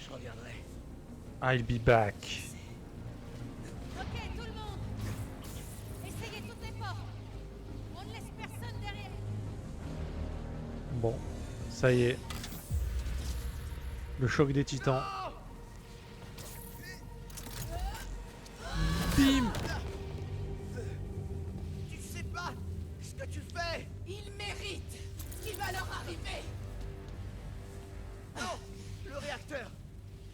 Je reviendrai. I'll be back. Ok, tout le monde. Essayez toutes les portes. On ne laisse personne derrière. Bon, ça y est. Le choc des titans. Bim! Tu sais pas ce que tu fais. Ils méritent. Ce qui va leur arriver. Non, le réacteur.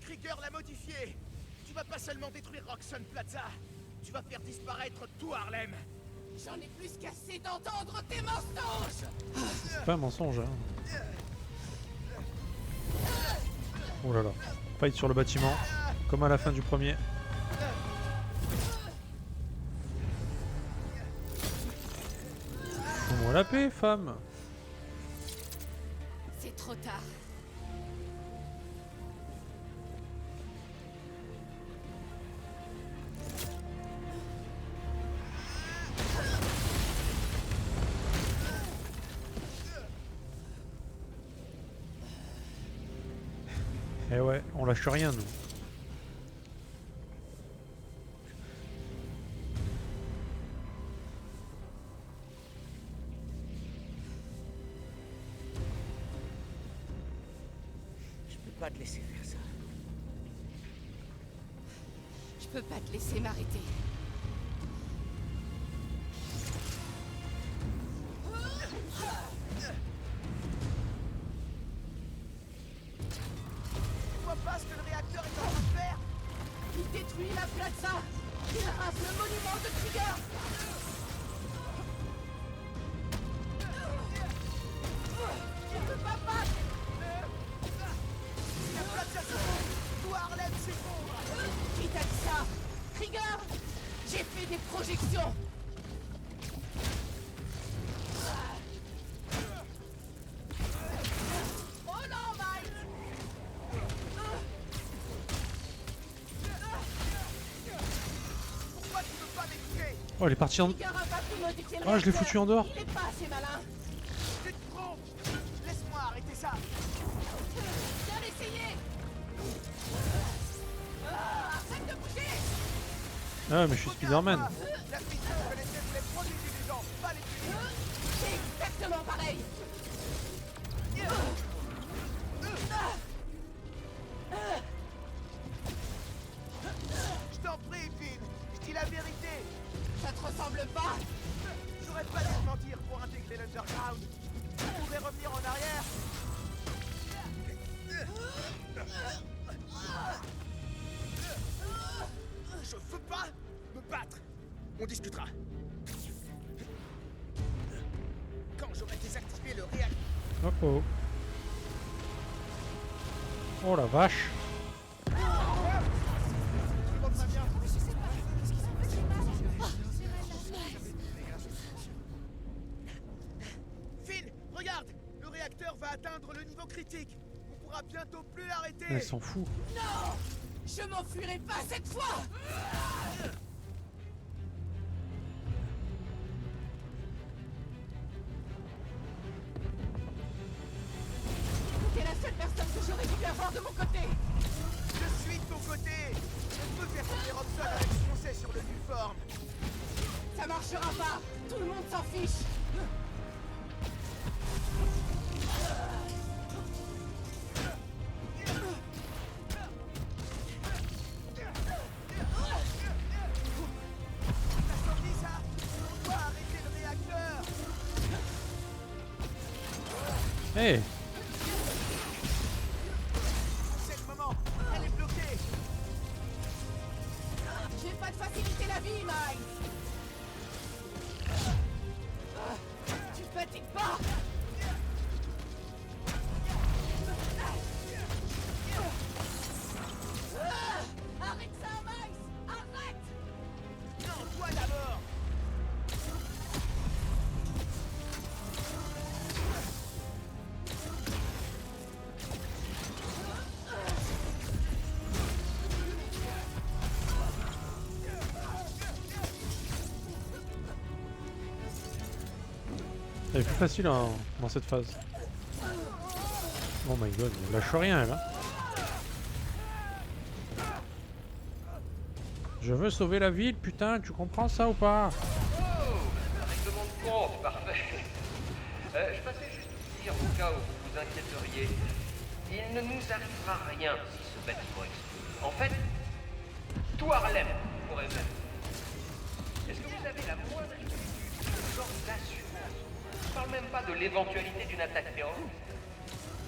Krieger l'a modifié. Tu vas pas seulement détruire Roxxon Plaza. Tu vas faire disparaître tout Harlem. J'en ai plus qu'assez d'entendre tes mensonges. C'est pas un mensonge, hein. Oh là là. Fight sur le bâtiment. Comme à la fin du premier. Fous-moi la paix, femme. C'est trop tard. Eh ouais, on lâche rien, nous. Je peux pas te laisser faire ça. Je peux pas te laisser m'arrêter. Tu vois pas ce que le réacteur est en train de faire? Il détruit la plaza. Il rase le monument de Krieger. Tu peux pas battre. Si la Plaza s'effondre, tout Harlem s'effondre. Qui t'a dit ça? Krieger. J'ai fait des projections. Oh non, Mike. Pourquoi tu veux pas m'écouter? Oh, elle est partie en... Krieger a pas pu modifier le Ah, je l'ai réacteur. foutu en dehors. Il est pas assez malin. Tu te trompes. Laisse-moi arrêter ça. Bien essayé. Arrête de bouger. Ah, mais je suis Spider-Man. La fissure connaissait les produits du vivant, pas les punis. C'est exactement pareil. Je t'en prie, Finn. Je dis la vérité. Ça te ressemble pas? J'aurais pas dû te mentir pour intégrer l'Underground. On pouvait revenir en arrière. Je veux pas me battre. On discutera. Quand j'aurai désactivé le réacteur. Oh oh. Oh la vache. Tout le monde va bien. Finn, regarde. Le réacteur va atteindre le niveau critique. On pourra bientôt plus l'arrêter. Elle s'en fout. Non! Je m'enfuirai pas cette fois! T'es la seule personne que j'aurais dû avoir de mon côté! Je suis de ton côté. On peut faire tomber Robson avec ce qu'on sait sur le Nuform. Ça marchera pas! Tout le monde s'en fiche! T'as senti ça? On doit arrêter le réacteur. Hey. C'est le moment. Elle est bloquée. Je vais pas te faciliter la vie, Mike! Tu fatigues pas! Arrête ça, Mike! Arrête! Non, toi d'abord. Elle est plus facile hein, dans cette phase. Oh my god, elle lâche rien elle. Hein. Je veux sauver la ville, putain, tu comprends ça ou pas? Oh, règlement de compte, parfait. Je passais juste vous dire, au cas où vous vous inquiéteriez, il ne nous arrivera rien si ce bâtiment explose. En fait, tout Harlem pourrait même. Est-ce que vous avez la moindre idée du genre d'assurance? Je parle même pas de l'éventualité d'une attaque terroriste.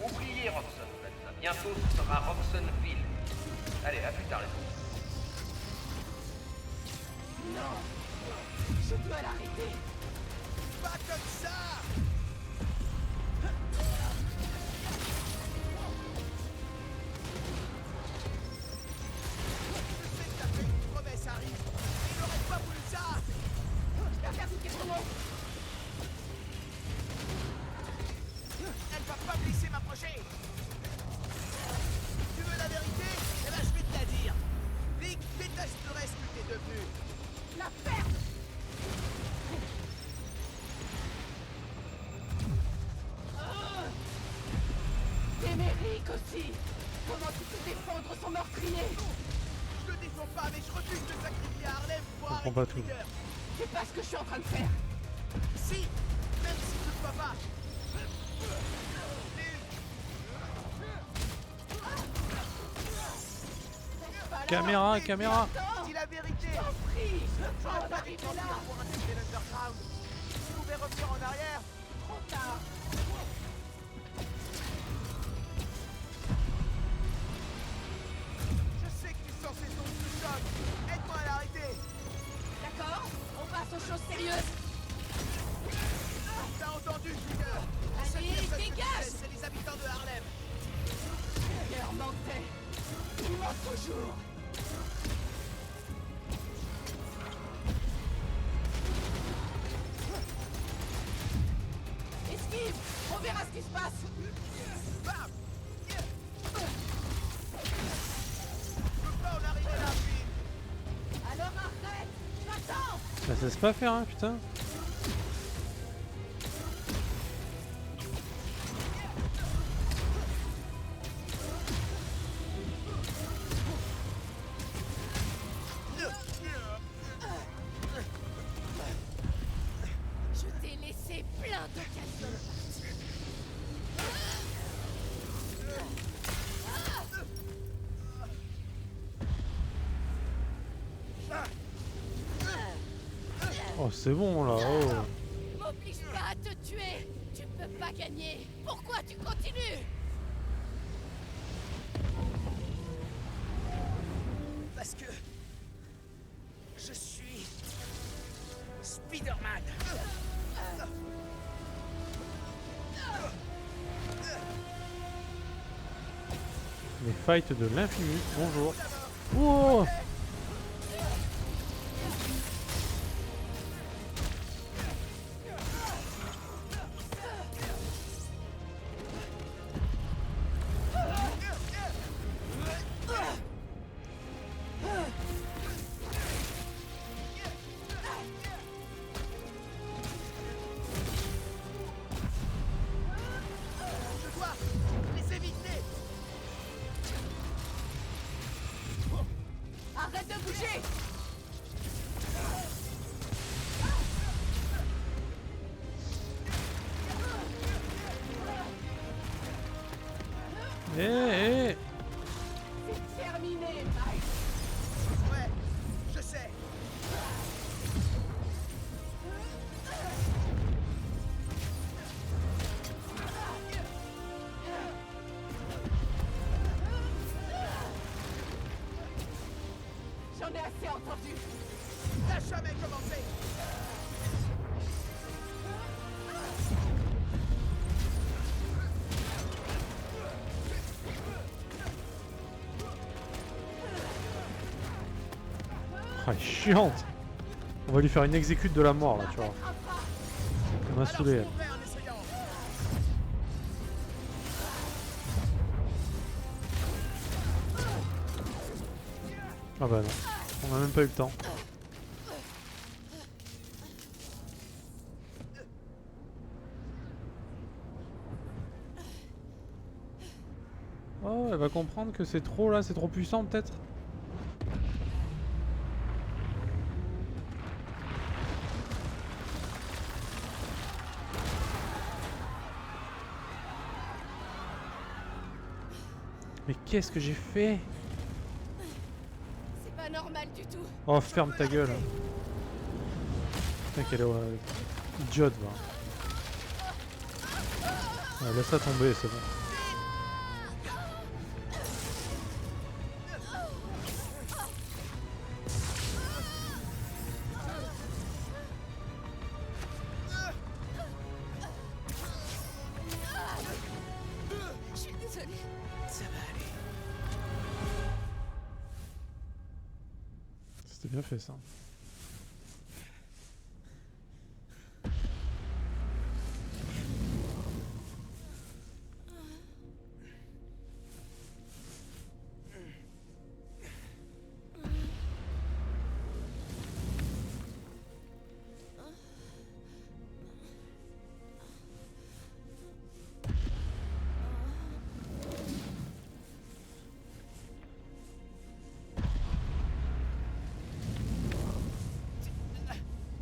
Oubliez Roxxon Plaza. Bientôt ce sera Roxxonville. Allez, à plus tard les amis. Non, je dois l'arrêter. Pas comme ça. Je sais que t'as fait une promesse, Harry. Il n'aurait pas voulu ça. Je vais faire tout quelque chose. Elle va pas me laisser m'approcher. Tu veux la vérité? Eh ben, je vais te la dire. Vic détesterait ce que t'es devenu. La perte. Témérique aussi. Comment tu peux défendre son meurtrier? Je le défends pas, mais je refuse de sacrifier Harlem pour Je comprends arrêter pas tout. Krieger. C'est pas ce que je suis en train de faire. Si, même si tu ne peux pas. Caméra, caméra. Dis la vérité. Pris. J'aurais pas dû Arrivé tenter là. pour intégrer l'Underground. Tu pouvais revenir en arrière. Trop tard. Je sais que tu es censé ton sous-sol. Aide-moi à l'arrêter. D'accord. On passe aux choses sérieuses. T'as entendu, Krieger? La seule Allez, personne que tu dégage. laisses, c'est les habitants de Harlem. Krieger mentait. Il ment toujours. Esquive. On verra ce qui se passe. Bam. Je peux pas en arriver là, puis. Alors arrête. J'attends. Ça cesse pas faire, hein, putain. Je t'ai laissé plein d'occasions de partir. Oh, c'est bon là. Oh. M'oblige pas à te tuer. Tu peux pas gagner. Pourquoi tu continues? Parce que. Je suis. Spider-Man. Les fights de l'infini. Bonjour. Oh. Je dois les éviter. Arrête de bouger. Eh. C'est terminé, Mike. Ouais, je sais. J'en ai assez entendu. T'as jamais commencé. Ah, elle est chiante. On va lui faire une exécute de la mort là, tu vois. Elle m'a saoulé. Je Elle. mourrai en essayant. Ah bah non. On a même pas eu le temps. Oh, elle va comprendre que c'est trop là, c'est trop puissant peut-être. Mais qu'est-ce que j'ai fait? C'est pas normal du tout. Oh, ferme ta gueule. Putain, quelle idiote, va. Ouais, laisse ça tomber, c'est bon. Je suis désolée. Ça va aller. C'était bien fait ça.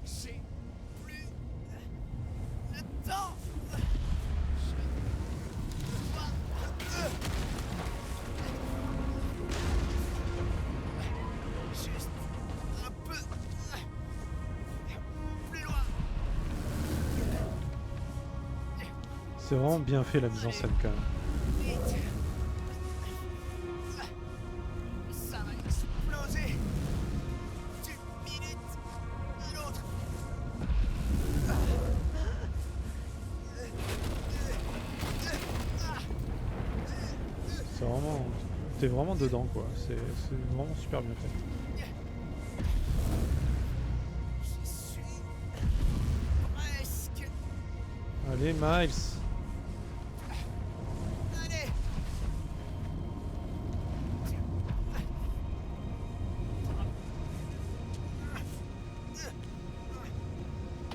J'ai plus le temps. Juste un peu plus loin. C'est vraiment bien fait la mise en scène quand même. Vite. Ça va exploser d'une minute à l'autre. C'est vraiment... T'es vraiment dedans quoi. C'est vraiment super bien fait. Je suis presque. Allez Miles. Allez.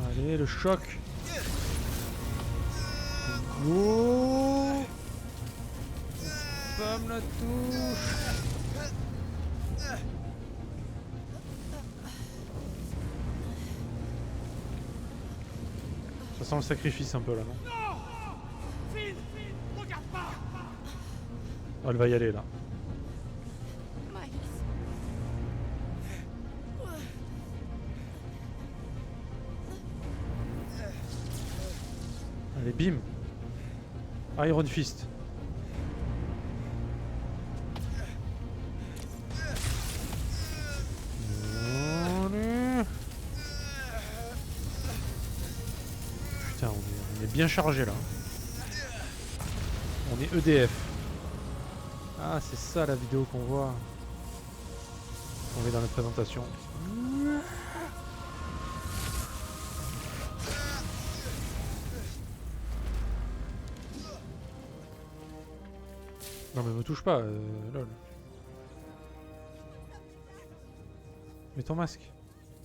Allez, le choc. Go. Spam la touche. Ça sent le sacrifice un peu là, non? Phil, regarde pas. Oh, elle va y aller là. Miles. Allez, bim. Iron Fist. Allez. Putain, on est bien chargé là. On est EDF. Ah, c'est ça la vidéo qu'on voit. On est dans la présentation. Non mais me touche pas, lol. Mets ton masque.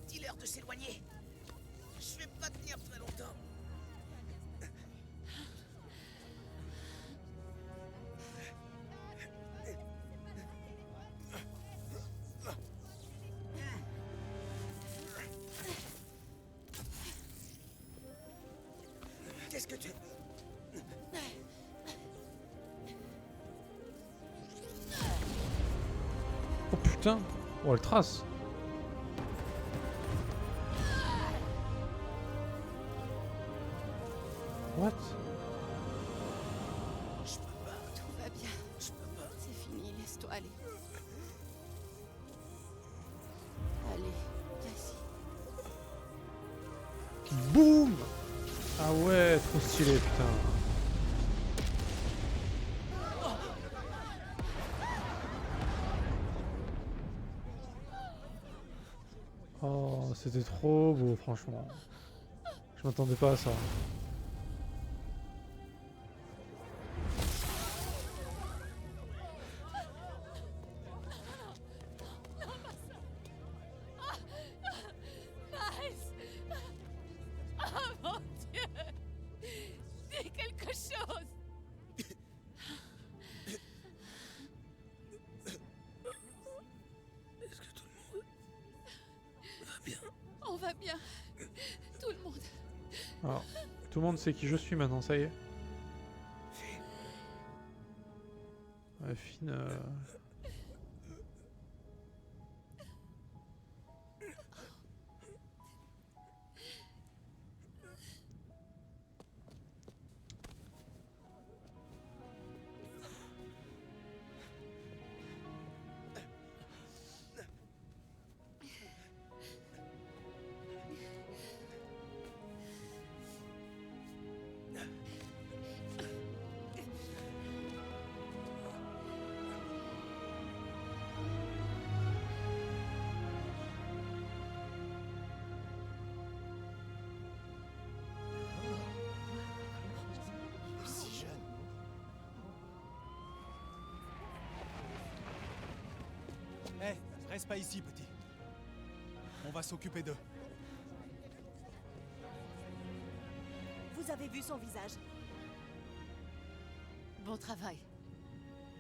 Dis-leur de s'éloigner. Je vais pas tenir très longtemps. Qu'est-ce que tu... Oh putain. Oh elle trace. What? Je peux pas. Tout va bien. Je peux pas. C'est fini, laisse-toi aller. Allez, casse. Boum. Ah ouais, trop stylé putain. Oh, c'était trop beau franchement. Je m'attendais pas à ça. Miles! Oh mon Dieu! Dis quelque chose! Est-ce que tout le monde va bien? On va bien. Tout le monde. Alors, tout le monde sait qui je suis maintenant, ça y est. Ouais, Finn. Si jeune. Eh, reste pas ici, petit. On va s'occuper d'eux. Vous avez vu son visage? Bon travail.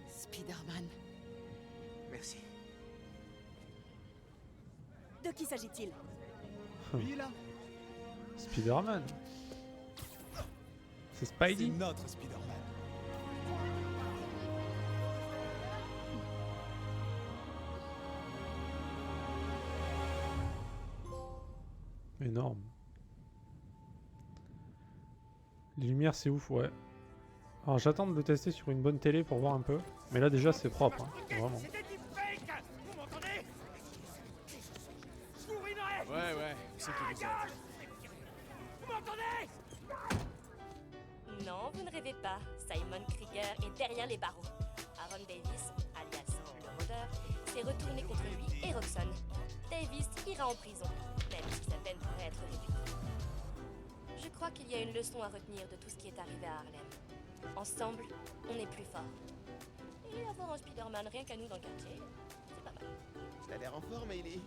Spider-Man. Merci. De qui s'agit-il? Lui, là, Spider-Man. C'est c'est Spidey. notre Spider-Man. Énorme. Les lumières, c'est ouf, ouais. Alors j'attends de le tester sur une bonne télé pour voir un peu. Mais là déjà c'est propre, hein, vraiment. C'est des deepfakes. Vous m'entendez? Je vous ruinerai. Ouais, c'est que vous êtes. Vous m'entendez? Non, vous ne rêvez pas. Simon Krieger est derrière les barreaux. Aaron Davis, alias le rôdeur, s'est retourné contre lui et Roxxon. Davis ira en prison, même si sa peine pourrait être réduite. Je crois qu'il y a une leçon à retenir de tout ce qui est arrivé à Harlem. Ensemble, on est plus fort. Et avoir un Spider-Man rien qu'à nous dans le quartier, c'est pas mal. T'as l'air en forme, Hailey.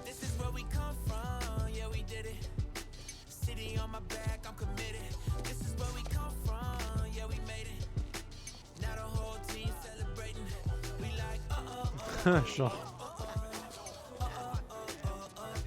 This is where we come from, yeah we did it. City on my back, I'm committed. This is where we come from, yeah we made it. Now the whole team celebrating. We like Genre.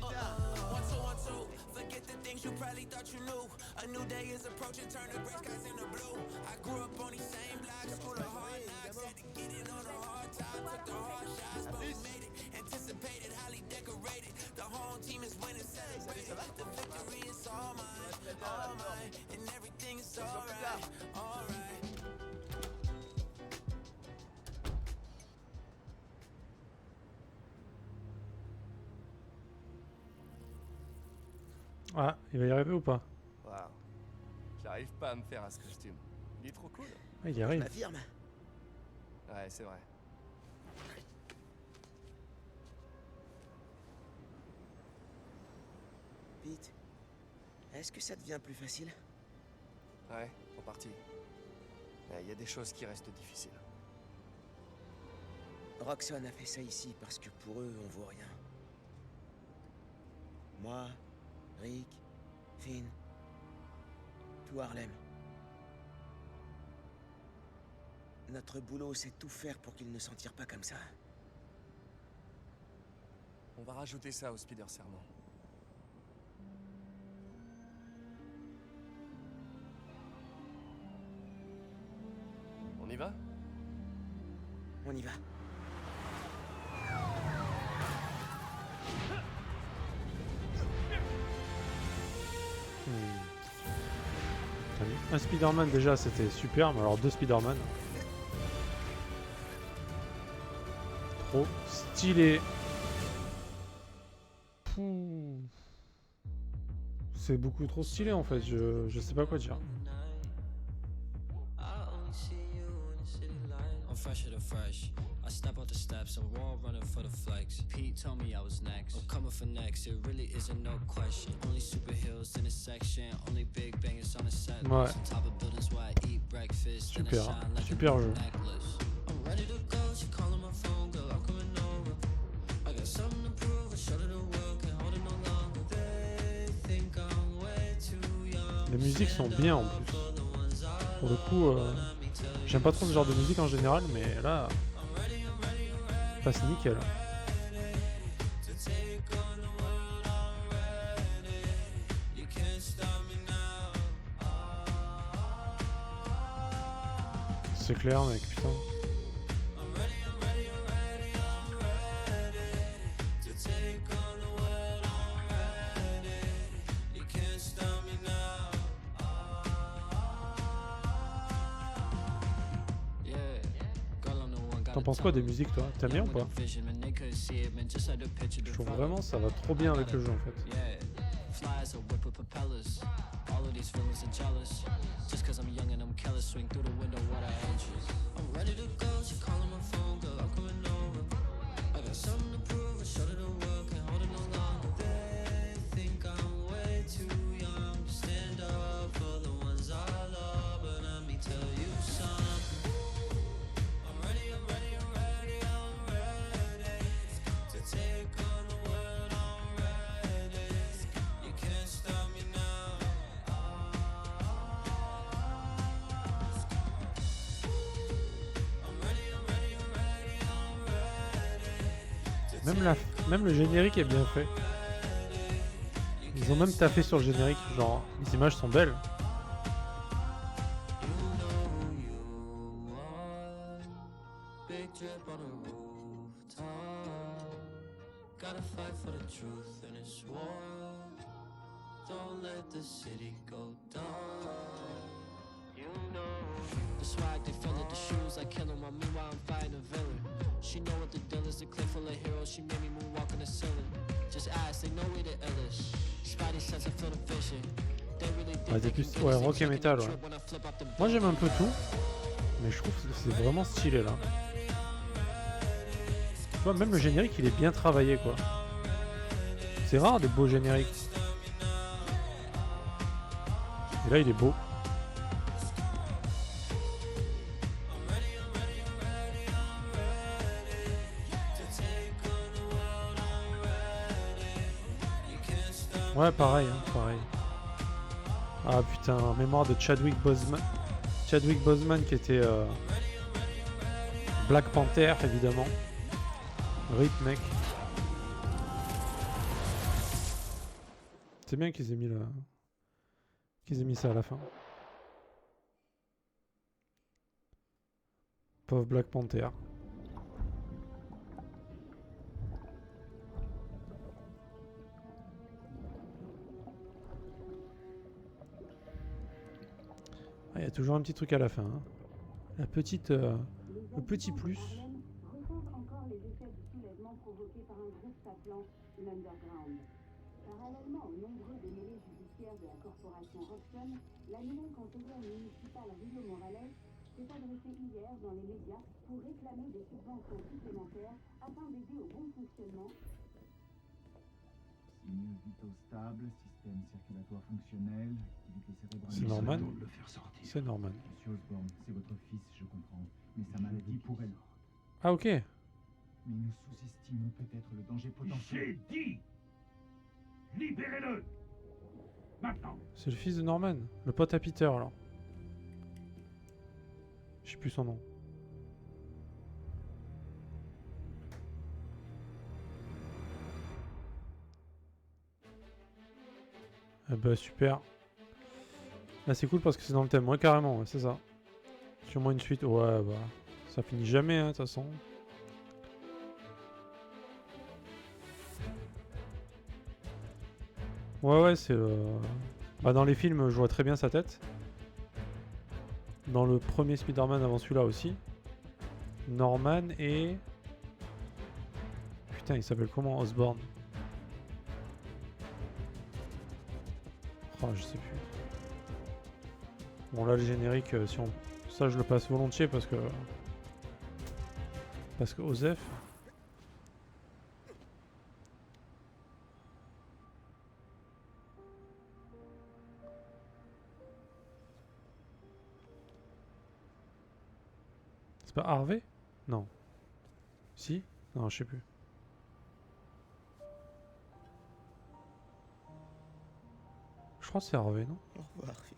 1, 2, 1, 2. Forget the things you probably thought you knew. A new day is approaching, turn the gray skies into blue. I grew up on these same blocks, school of hard knocks. Had to get it on a hard time, took the hard shots, but we made it. Anticipated, highly decorated. The home team is winning, celebrated. The victory is all mine, and everything is alright, alright. Ah, il va y arriver ou pas? Waouh. J'arrive pas à me faire à ce costume. Il est trop cool. Ah, il y arrive. M'affirme. Ouais, c'est vrai. Pete, est-ce que ça devient plus facile? Ouais, en partie. Mais il y a des choses qui restent difficiles. Roxxon a fait ça ici parce que pour eux, on vaut rien. Moi, Rick, Finn, tout Harlem. Notre boulot, c'est de tout faire pour qu'ils ne s'en tirent pas comme ça. On va rajouter ça au Spider Serment. On y va? On y va. Un Spider-Man déjà c'était super, mais alors deux Spider-Man. Trop stylé. Pouh. C'est beaucoup trop stylé en fait, je sais pas quoi dire. I'm fresher than fresh. I step out the steps and wall running for the flex. Pete told me I was next. I'm coming for next. It really isn't no question. Only superheroes in this section. Only big bangers on the set. Ouais. On top of buildings where I eat breakfast. Super, And I shine like super a jeu. necklace. I'm ready to go. She calling my phone, girl. I'm coming over. I got something to prove. I showed her the world. Can't hold it no longer. They think I'm way too young. Les musiques sont bien en plus. Pour le coup, j'aime pas trop ce genre de musique en général, mais là, passe nickel. C'est clair, mec, putain. T'en penses quoi des musiques, toi? T'aimes bien ou pas? Je trouve vraiment ça va trop bien avec le jeu en fait. All of these feelings are jealous. Just cause I'm young and I'm careless, swing through the window what I inches. I'm ready to go, she calling my phone, girl, I'm coming over. I got something to prove, I showed her the world, can't hold it no longer. They think I'm way too young to stand up for the ones I love, but let me tell you something. I'm ready, I'm ready, I'm ready, I'm ready to take on the world, I'm ready. You can't stop me now. Même le générique est bien fait. Ils ont même taffé sur le générique, genre les images sont belles. The swag, they fell at the shoes, I kill 'em, meanwhile I'm fighting a villain. She know what the deal is, the clip full of heroes, she made me moonwalk on the ceiling. Just ask, they know we the illest. Spidey sense, I feel the vision. They really Ouais, t'es plus ouais, rock et metal, ouais. Moi j'aime un peu tout, mais je trouve que c'est vraiment stylé là. Tu vois, même le générique il est bien travaillé quoi. C'est rare des beaux génériques. Et là il est beau. Ouais, pareil, hein, pareil. Ah putain, en mémoire de Chadwick Boseman. Chadwick Boseman qui était Black Panther, évidemment. RIP, mec. C'est bien qu'ils aient mis ça à la fin. Pauvre Black Panther. Il y a toujours un petit truc à la fin. Hein. La petite, le petit plus. Encore les effets du soulèvement provoqué par un groupe s'appelant l'Underground. Parallèlement aux nombreux démêlés judiciaires de la corporation Roxxon, l'animal conseiller municipal Rio Morales s'est adressé hier dans les médias pour réclamer des subventions supplémentaires afin d'aider au bon fonctionnement. Signaux vitaux stables, système circulatoire fonctionnel, activité cérébrale. C'est Norman. C'est Norman. Monsieur Osborn, c'est votre fils, je comprends. Mais sa maladie pourrait le... Ah ok. Mais nous sous-estimons peut-être le danger potentiel. J'ai dit! Libérez-le! Maintenant! C'est le fils de Norman. Le pote à Peter alors. Je sais plus son nom. Ah bah super. Là c'est cool parce que c'est dans le thème. Ouais carrément, ouais, c'est ça. Sûrement une suite. Ouais bah. Ça finit jamais hein de toute façon. Ouais c'est le... Bah dans les films je vois très bien sa tête. Dans le premier Spider-Man avant celui-là aussi. Norman et... Putain il s'appelle comment? Osborn. Oh, je sais plus. Bon là le générique, si on... ça je le passe volontiers parce que Osef. C'est pas Harvey? Non. Si? Non, je sais plus. Je crois que c'est Harvey, non? Au revoir, Finn.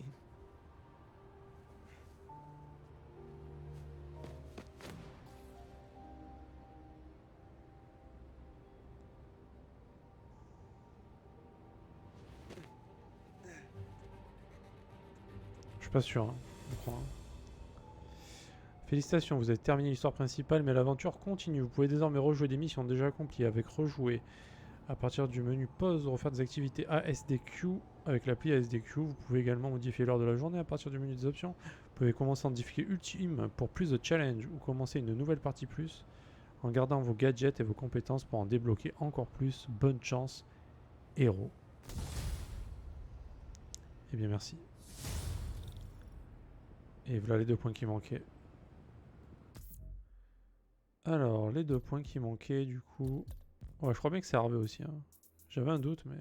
Je suis pas sûr, hein. Je crois. Félicitations, vous avez terminé l'histoire principale, mais l'aventure continue. Vous pouvez désormais rejouer des missions déjà accomplies avec rejouer. À partir du menu pause, refaire des activités ASDQ avec l'appli ASDQ. Vous pouvez également modifier l'heure de la journée à partir du menu des options. Vous pouvez commencer en difficulté ultime pour plus de challenge ou commencer une nouvelle partie plus en gardant vos gadgets et vos compétences pour en débloquer encore plus. Bonne chance, héros. Eh bien merci. Et voilà les 2 points qui manquaient. Alors, les 2 points qui manquaient du coup... Ouais, je crois bien que c'est Harvey aussi. Hein. J'avais un doute, mais...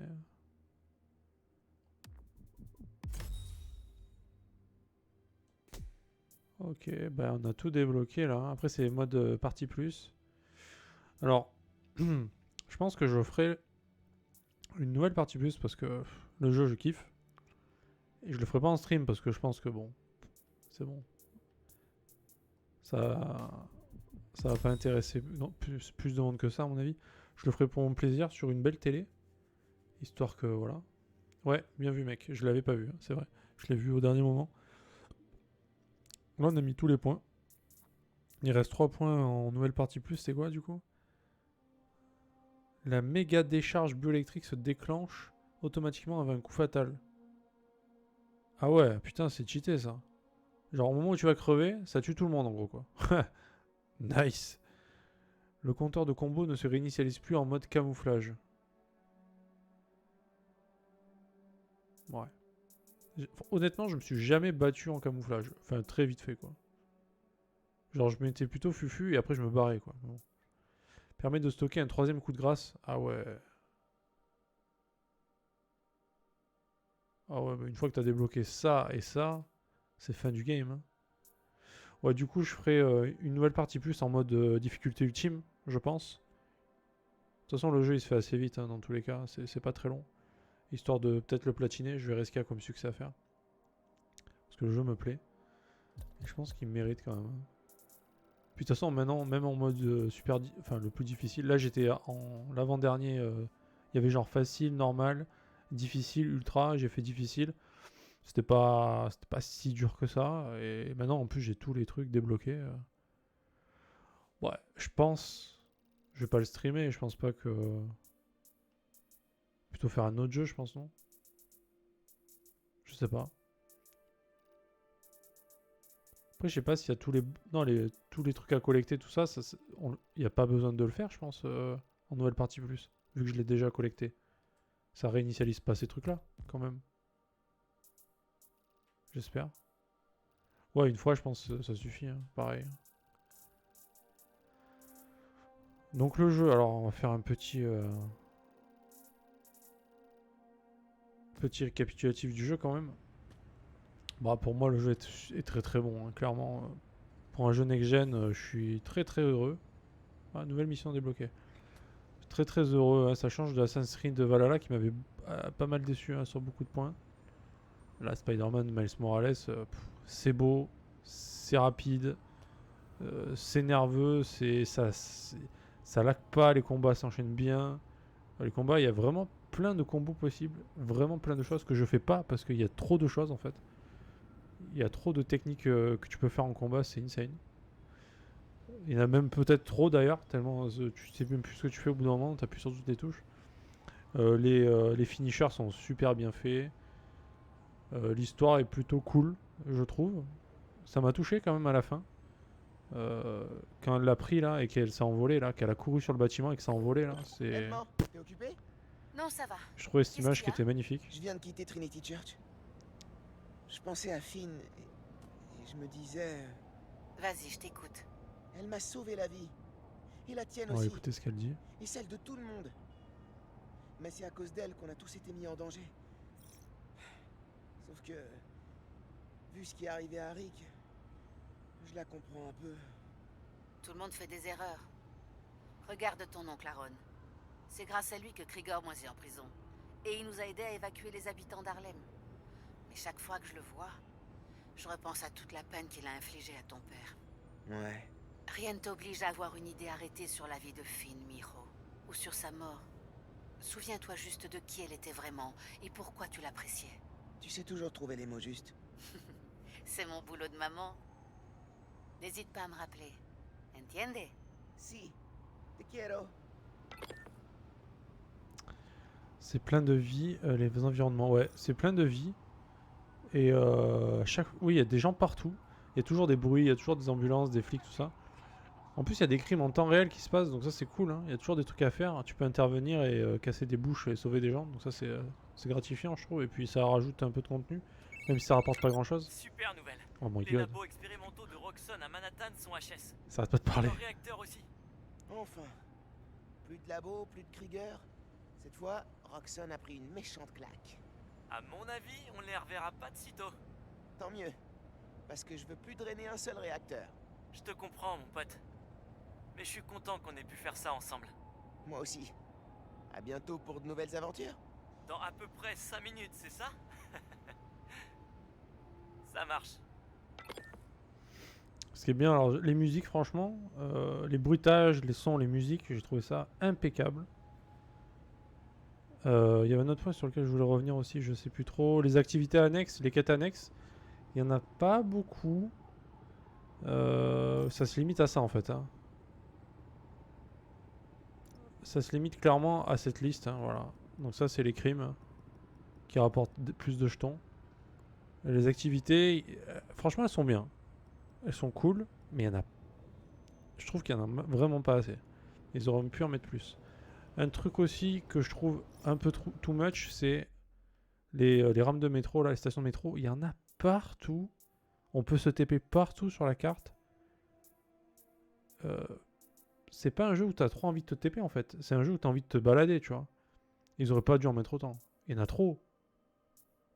Ok, bah on a tout débloqué là. Après, c'est mode partie plus. Alors, je pense que je ferai une nouvelle partie plus parce que le jeu, je kiffe. Et je le ferai pas en stream parce que je pense que bon, c'est bon. Ça va pas intéresser plus de monde que ça, à mon avis. Je le ferai pour mon plaisir sur une belle télé. Histoire que, voilà. Ouais, bien vu, mec. Je l'avais pas vu, hein, c'est vrai. Je l'ai vu au dernier moment. Là, on a mis tous les points. Il reste 3 points en nouvelle partie plus. C'est quoi, du coup? La méga décharge bioélectrique se déclenche automatiquement avec un coup fatal. Ah ouais, putain, c'est cheaté, ça. Genre, au moment où tu vas crever, ça tue tout le monde, en gros, quoi. Nice. Le compteur de combo ne se réinitialise plus en mode camouflage. Ouais. Honnêtement, je me suis jamais battu en camouflage. Enfin, très vite fait, quoi. Genre, je mettais plutôt fufu et après, je me barrais, quoi. Bon. Permet de stocker un 3e coup de grâce. Ah ouais. Ah ouais, bah une fois que t'as débloqué ça et ça, c'est fin du game, hein. Ouais, du coup, je ferai une nouvelle partie plus en mode difficulté ultime, je pense. De toute façon, le jeu, il se fait assez vite, hein, dans tous les cas. C'est pas très long. Histoire de peut-être le platiner, je verrai ce qu'il y a comme succès à faire. Parce que le jeu me plaît. Et je pense qu'il mérite quand même. Hein. Puis de toute façon, maintenant, même en mode enfin, le plus difficile. Là, j'étais en l'avant-dernier. Il y avait genre facile, normal, difficile, ultra. J'ai fait difficile. C'était pas si dur que ça. Et maintenant, en plus, j'ai tous les trucs débloqués. Ouais, je pense... Je vais pas le streamer. Je pense pas que... Plutôt faire un autre jeu, je pense, non? Je sais pas. Après, je sais pas s'il y a tous les... Non, tous les trucs à collecter, tout ça, il n'y a pas besoin de le faire, je pense, en nouvelle partie plus. Vu que je l'ai déjà collecté. Ça réinitialise pas ces trucs-là, quand même. J'espère. Ouais, une fois, je pense que ça suffit, hein, pareil. Donc le jeu, alors on va faire un petit récapitulatif du jeu quand même. Bah, pour moi, le jeu est très très bon, hein, clairement. Pour un jeu next-gen, je suis très très heureux. Ah, nouvelle mission débloquée. Très très heureux, hein, ça change de Assassin's Creed Valhalla qui m'avait pas mal déçu, hein, sur beaucoup de points. Là, Spider-Man, Miles Morales, c'est beau, c'est rapide, c'est nerveux, ça lag pas, les combats s'enchaînent bien. Les combats, il y a vraiment plein de combos possibles, vraiment plein de choses que je fais pas parce qu'il y a trop de choses en fait. Il y a trop de techniques que tu peux faire en combat, c'est insane. Il y en a même peut-être trop d'ailleurs, tellement tu sais même plus ce que tu fais au bout d'un moment, tu appuies sur toutes les touches. Les finishers sont super bien faits. L'histoire est plutôt cool, je trouve. Ça m'a touché quand même à la fin. Quand elle l'a pris là et qu'elle s'est envolée là, qu'elle a couru sur le bâtiment et que ça s'est envolé là, c'est... T'es occupé? Non, ça va. Je trouvais cette image qui était magnifique. Je viens de quitter Trinity Church. Je pensais à Finn et je me disais... Vas-y, je t'écoute. Elle m'a sauvé la vie. Et la tienne On va aussi. écouter ce qu'elle dit. Et celle de tout le monde. Mais c'est à cause d'elle qu'on a tous été mis en danger. Sauf que... Vu ce qui est arrivé à Rick, je la comprends un peu. Tout le monde fait des erreurs. Regarde ton oncle Aaron. C'est grâce à lui que Krieger m'a mis en prison. Et il nous a aidés à évacuer les habitants d'Harlem. Mais chaque fois que je le vois, je repense à toute la peine qu'il a infligée à ton père. Ouais. Rien ne t'oblige à avoir une idée arrêtée sur la vie de Finn, Miho. Ou sur sa mort. Souviens-toi juste de qui elle était vraiment et pourquoi tu l'appréciais. Tu sais toujours trouver les mots justes. C'est mon boulot de maman. N'hésite pas à me rappeler. Entiende? Si, te quiero. C'est plein de vie, les environnements, ouais, c'est plein de vie. Et oui, il y a des gens partout. Il y a toujours des bruits, il y a toujours des ambulances, des flics, tout ça. En plus, il y a des crimes en temps réel qui se passent, donc ça c'est cool. Hein. Il y a toujours des trucs à faire. Tu peux intervenir et casser des bouches et sauver des gens, donc ça c'est gratifiant, je trouve. Et puis ça rajoute un peu de contenu, même si ça rapporte pas grand chose. Super nouvelle. Oh my Les god. labos expérimentaux de Roxxon à Manhattan sont HS. Ça arrête pas de parler. Leur réacteur aussi. Enfin. Plus de labo, plus de Krieger. Cette fois, Roxxon a pris une méchante claque. À mon avis, on les reverra pas de sitôt. Tant mieux. Parce que je veux plus drainer un seul réacteur. Je te comprends, mon pote. Mais je suis content qu'on ait pu faire ça ensemble. Moi aussi. À bientôt pour de nouvelles aventures. Dans à peu près 5 minutes, c'est ça? Ça marche. Ce qui est bien, alors les musiques, franchement, les bruitages, les sons, les musiques, j'ai trouvé ça impeccable. Il y avait un autre point sur lequel je voulais revenir aussi, je sais plus trop. Les activités annexes, les quêtes annexes, il n'y en a pas beaucoup. Ça se limite à ça en fait. Hein. Ça se limite clairement à cette liste. Hein, voilà. Donc ça c'est les crimes qui rapportent plus de jetons. Et les activités, franchement elles sont bien. Elles sont cool, mais il y en a... Je trouve qu'il y en a vraiment pas assez. Ils auraient pu en mettre plus. Un truc aussi que je trouve un peu too much, c'est les rames de métro, là, les stations de métro. Il y en a partout. On peut se TP partout sur la carte. C'est pas un jeu où t'as trop envie de te TP en fait. C'est un jeu où t'as envie de te balader, tu vois. Ils auraient pas dû en mettre autant. Il y en a trop.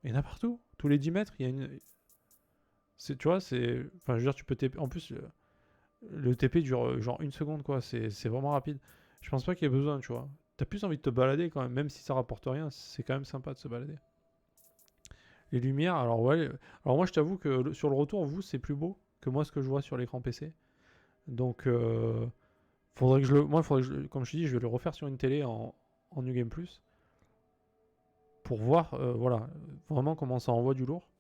Il y en a partout. Tous les 10 mètres, il y a une... Tu vois, c'est... Enfin, je veux dire, tu peux TP... En plus, le TP dure genre 1 seconde, quoi. C'est vraiment rapide. Je pense pas qu'il y ait besoin, tu vois. T'as plus envie de te balader quand même. Même si ça rapporte rien, c'est quand même sympa de se balader. Les lumières, alors ouais... Alors moi, je t'avoue que sur le retour, vous, c'est plus beau que moi ce que je vois sur l'écran PC. Donc... faudrait que je le... Moi, comme je te dis, je vais le refaire sur une télé en New Game Plus. Pour voir, voilà, vraiment comment ça envoie du lourd.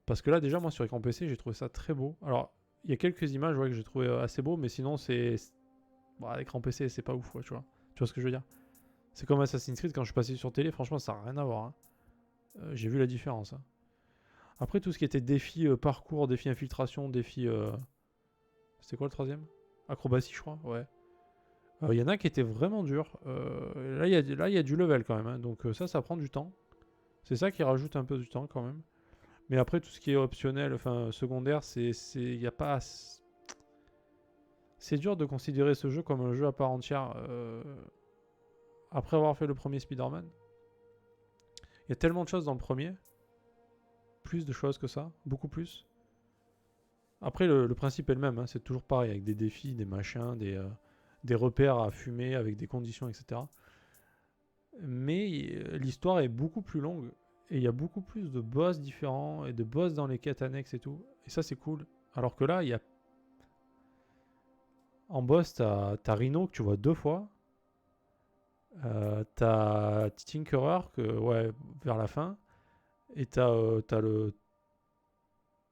Parce que là, déjà, moi, sur écran PC, j'ai trouvé ça très beau. Alors, il y a quelques images ouais, que j'ai trouvé assez beau, mais sinon, c'est... Bon, l'écran PC, c'est pas ouf, ouais, tu vois. Tu vois ce que je veux dire? C'est comme Assassin's Creed, quand je suis passé sur télé, franchement, ça n'a rien à voir. Hein. J'ai vu la différence. Hein. Après, tout ce qui était défi parcours, défi infiltration, défi... C'était quoi le troisième? Acrobatie, je crois, ouais. Il y en a qui étaient vraiment durs. Là, il y a du level quand même. Hein. Donc ça prend du temps. C'est ça qui rajoute un peu du temps quand même. Mais après, tout ce qui est optionnel, enfin secondaire, il y a pas... C'est dur de considérer ce jeu comme un jeu à part entière. Après avoir fait le premier Spider-Man. Il y a tellement de choses dans le premier. Plus de choses que ça. Beaucoup plus. Après, le principe est le même. Hein. C'est toujours pareil. Avec des défis, des machins, des repères à fumer avec des conditions, etc. Mais l'histoire est beaucoup plus longue et il y a beaucoup plus de boss différents et de boss dans les quêtes annexes et tout. Et ça, c'est cool. Alors que là, il y a... En boss, t'as Rhino que tu vois 2 fois. T'as Tinkerer que, ouais, vers la fin. Et t'as le...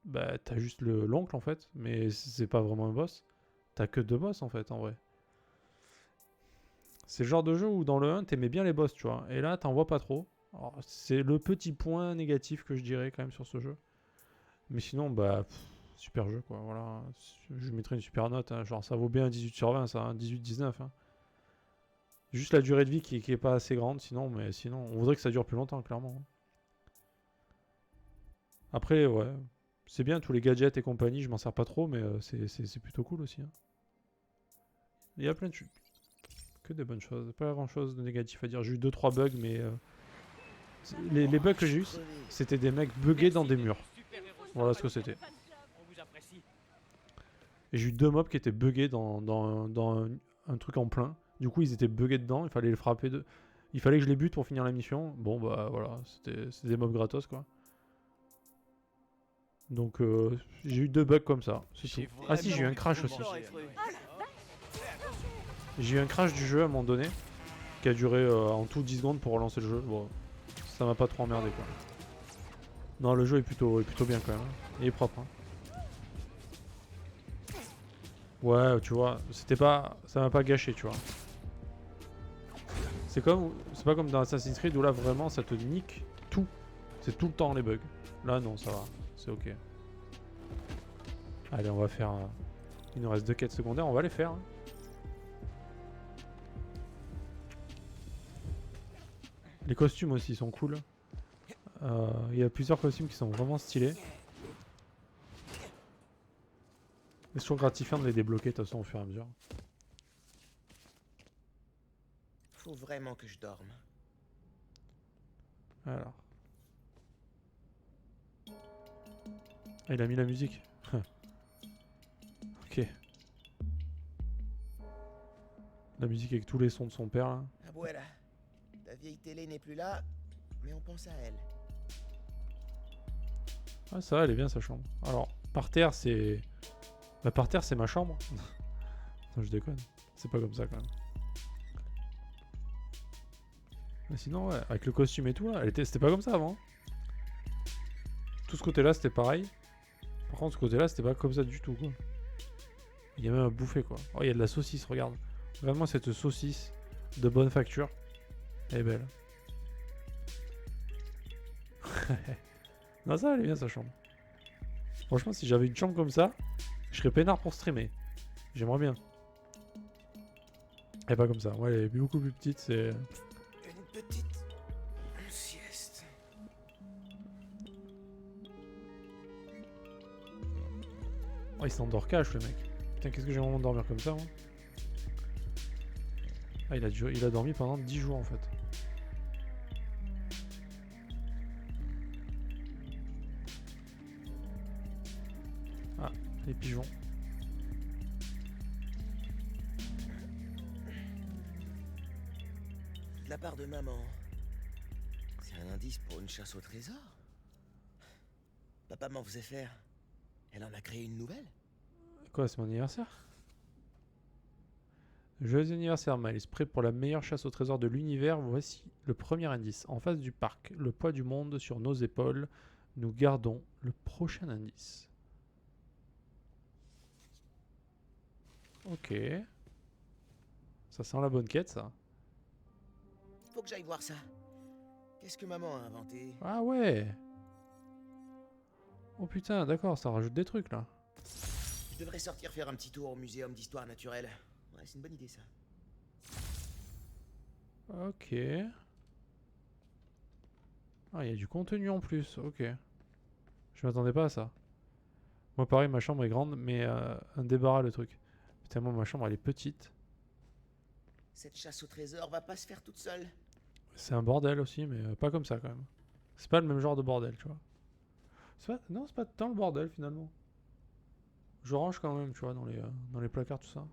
Bah, t'as juste l'oncle en fait. Mais c'est pas vraiment un boss. T'as que 2 boss en fait, en vrai. C'est le genre de jeu où dans le 1 t'aimais bien les boss, tu vois. Et là t'en vois pas trop. C'est le petit point négatif que je dirais quand même sur ce jeu. Mais sinon, bah, super jeu quoi. Voilà. Je mettrais une super note. Hein. Genre ça vaut bien un 18 sur 20, ça. Hein. 18-19. Hein. Juste la durée de vie qui est pas assez grande. Sinon, on voudrait que ça dure plus longtemps, clairement. Après, ouais. C'est bien tous les gadgets et compagnie. Je m'en sers pas trop, mais c'est plutôt cool aussi. Hein. Il y a plein de choses. Que des bonnes choses, pas grand chose de négatif à dire. J'ai eu 2-3 bugs, mais les bugs que j'ai eu, c'était des mecs buggés dans des murs. Voilà ce que c'était. Et j'ai eu 2 mobs qui étaient buggés dans un truc en plein. Du coup, ils étaient buggés dedans. Il fallait les frapper. Il fallait que je les bute pour finir la mission. Bon, bah voilà, c'était des mobs gratos quoi. Donc, j'ai eu 2 bugs comme ça. C'est tout. Ah si, j'ai eu un crash aussi. J'ai eu un crash du jeu à un moment donné qui a duré en tout 10 secondes pour relancer le jeu. Bon, ça m'a pas trop emmerdé quoi. Non, le jeu est plutôt bien quand même. Hein. Il est propre. Hein. Ouais, tu vois, c'était pas... Ça m'a pas gâché, tu vois. C'est pas comme dans Assassin's Creed où là vraiment ça te nique tout. C'est tout le temps les bugs. Là non, ça va. C'est ok. Allez, on va faire... Il nous reste 2 quêtes secondaires, on va les faire. Hein. Les costumes aussi sont cool. Il y a plusieurs costumes qui sont vraiment stylés. C'est toujours gratifiant de les débloquer de toute façon au fur et à mesure. Faut vraiment que je dorme. Alors. Ah, il a mis la musique. Ok. La musique avec tous les sons de son père là. Ah voilà. La vieille télé n'est plus là, mais on pense à elle. Ah ça va, elle est bien sa chambre. Alors, par terre c'est... Bah par terre c'est ma chambre. Non je déconne. C'est pas comme ça quand même. Mais sinon ouais, avec le costume et tout là, c'était pas comme ça avant. Tout ce côté là c'était pareil. Par contre ce côté là c'était pas comme ça du tout quoi. Il y a même à bouffer quoi. Oh il y a de la saucisse, regarde. Vraiment cette saucisse de bonne facture. Elle est belle. Non ça elle est bien sa chambre. Franchement si j'avais une chambre comme ça, je serais peinard pour streamer. J'aimerais bien. Elle est pas comme ça. Ouais, elle est beaucoup plus petite, c'est... Une petite sieste. Oh, il s'endort cash le mec. Putain, qu'est-ce que j'ai vraiment dormir comme ça, moi. Ah, il a dormi pendant 10 jours en fait. Ah, les pigeons. De la part de maman. C'est un indice pour une chasse au trésor. Papa m'en faisait faire. Elle en a créé une nouvelle. Quoi, c'est mon anniversaire? Joyeux anniversaire Miles, prêt pour la meilleure chasse au trésor de l'univers. Voici le premier indice. En face du parc, le poids du monde sur nos épaules. Nous gardons le prochain indice. Ok. Ça sent la bonne quête ça. Faut que j'aille voir ça. Qu'est-ce que maman a inventé? Ah ouais. Oh putain, d'accord, ça rajoute des trucs là. Je devrais sortir faire un petit tour au muséum d'histoire naturelle. Ouais, c'est une bonne idée ça. Ok. Ah, il y a du contenu en plus, ok. Je m'attendais pas à ça. Moi pareil, ma chambre est grande, mais un débarras le truc. Putain, moi ma chambre elle est petite. Cette chasse au trésor va pas se faire toute seule. C'est un bordel aussi, mais pas comme ça quand même. C'est pas le même genre de bordel, tu vois. Non, c'est pas tant le bordel finalement. Je range quand même, tu vois, dans les placards, tout ça.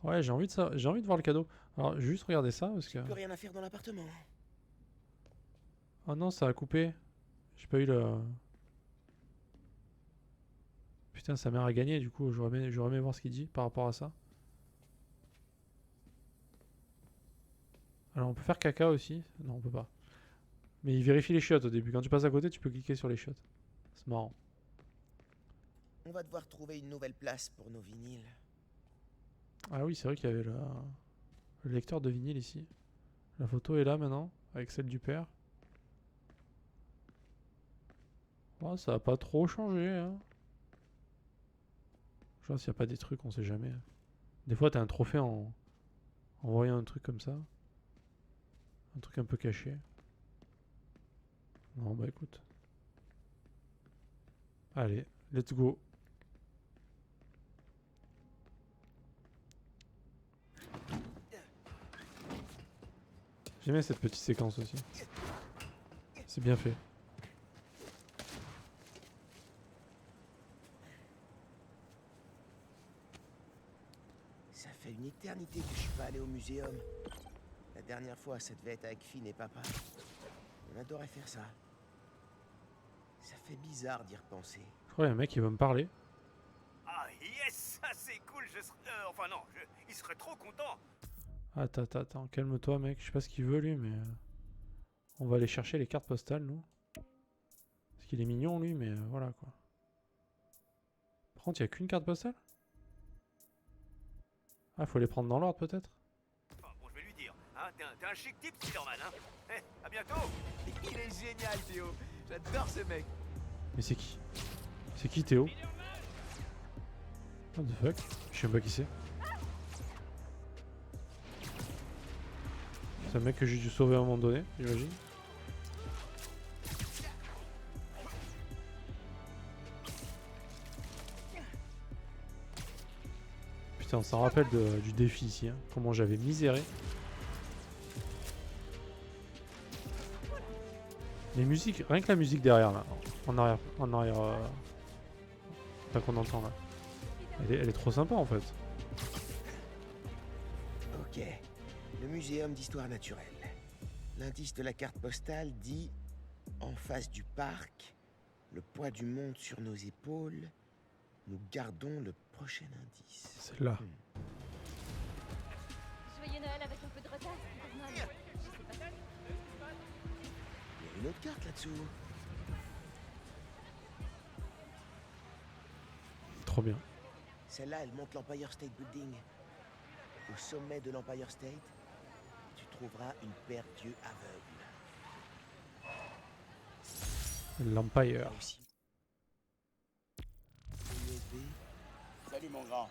Ouais, j'ai envie de voir le cadeau. Alors, je vais juste regarder ça parce que... Plus rien à faire dans l'appartement. Oh non, ça a coupé. J'ai pas eu le... Putain, sa mère a gagné, du coup, j'aurais aimé voir ce qu'il dit par rapport à ça. Alors, on peut faire caca aussi. Non, on peut pas. Mais il vérifie les chiottes au début. Quand tu passes à côté, tu peux cliquer sur les chiottes. C'est marrant. On va devoir trouver une nouvelle place pour nos vinyles. Ah oui, c'est vrai qu'il y avait le lecteur de vinyle ici. La photo est là maintenant, avec celle du père. Oh, ça a pas trop changé, hein. Je vois s'il n'y a pas des trucs, on sait jamais. Des fois, t'as un trophée en voyant un truc comme ça. Un truc un peu caché. Non, bah écoute. Allez, let's go. J'aimais cette petite séquence aussi. C'est bien fait. Ça fait une éternité que je suis pas allé au muséum. La dernière fois, ça devait être avec Finn et papa. On adorait faire ça. Ça fait bizarre d'y repenser. Je crois qu'il y a un mec qui veut me parler. Ah yes, ça c'est cool, enfin non, il serait trop content. Attends, calme-toi mec, je sais pas ce qu'il veut lui, mais... on va aller chercher les cartes postales, nous. Parce qu'il est mignon lui, mais voilà quoi. contre, il n'y a qu'une carte postale? Ah, faut les prendre dans l'ordre peut-être? Enfin, bon, je vais lui dire. Hein, t'es un chic type, Spider-Man, hein. Eh, à bientôt. Il est génial, Théo. J'adore ce mec. Mais c'est qui? C'est qui Théo? What the fuck? Je sais pas qui c'est. C'est un mec que j'ai dû sauver à un moment donné, j'imagine. Putain, on s'en rappelle du défi ici, hein. Comment j'avais miséré. Les musiques, rien que la musique derrière là, en arrière, pas qu'on entend là. Elle est trop sympa en fait. Ok. Le muséum d'histoire naturelle. L'indice de la carte postale dit en face du parc, le poids du monde sur nos épaules, nous gardons le prochain indice. C'est là. Joyeux Noël avec un peu de retard, Spider-Man. Je sais pas. Il y a une autre carte là-dessous. Trop bien. Celle-là, elle montre l'Empire State Building. Au sommet de l'Empire State, tu trouveras une paire d'yeux aveugles. L'Empire. Là aussi. USB. Salut mon grand.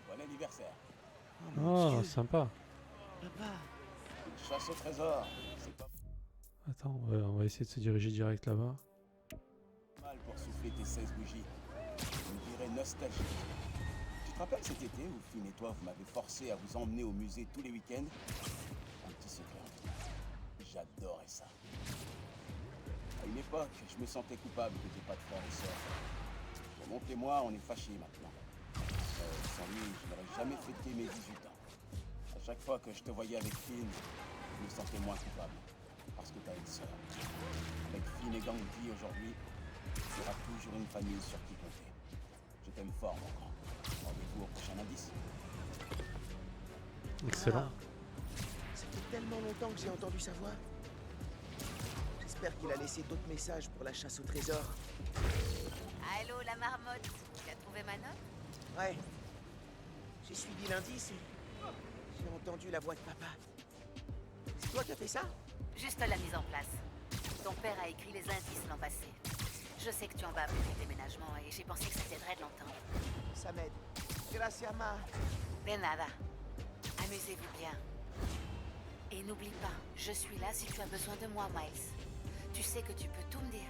Bon anniversaire. Oh, sympa. Papa. Une chasse au trésor. C'est pas Attends, on va essayer de se diriger direct là-bas. mal pour souffler tes 16 bougies. On dirait nostalgique. Tu te rappelles cet été où Finn et toi vous m'avez forcé à vous emmener au musée tous les week-ends? Un petit secret. J'adorais ça. À une époque, je me sentais coupable que t'aies pas de frères et sœurs. Mon oncle et moi, on est fâchés maintenant. Sans lui, je n'aurais jamais fêté mes 18 ans. À chaque fois que je te voyais avec Finn, je me sentais moins coupable. Parce que t'as une sœur. Avec Finn et Gandhi aujourd'hui, il y aura toujours une famille sur qui compter. Je t'aime fort, mon grand. Rendez-vous au prochain indice. Excellent. Ça fait tellement longtemps que j'ai entendu sa voix. J'espère qu'il a laissé d'autres messages pour la chasse au trésor. Allô, la marmotte. Tu as trouvé ma note? Ouais. J'ai suivi l'indice et j'ai entendu la voix de papa. C'est toi qui as fait ça? Juste la mise en place. Ton père a écrit les indices l'an passé. Je sais que tu en vas après le déménagement et j'ai pensé que ça t'aiderait de l'entendre. Ça m'aide. Gracias, ma. De nada. Amusez-vous bien. Et n'oublie pas, je suis là si tu as besoin de moi, Miles. Tu sais que tu peux tout me dire.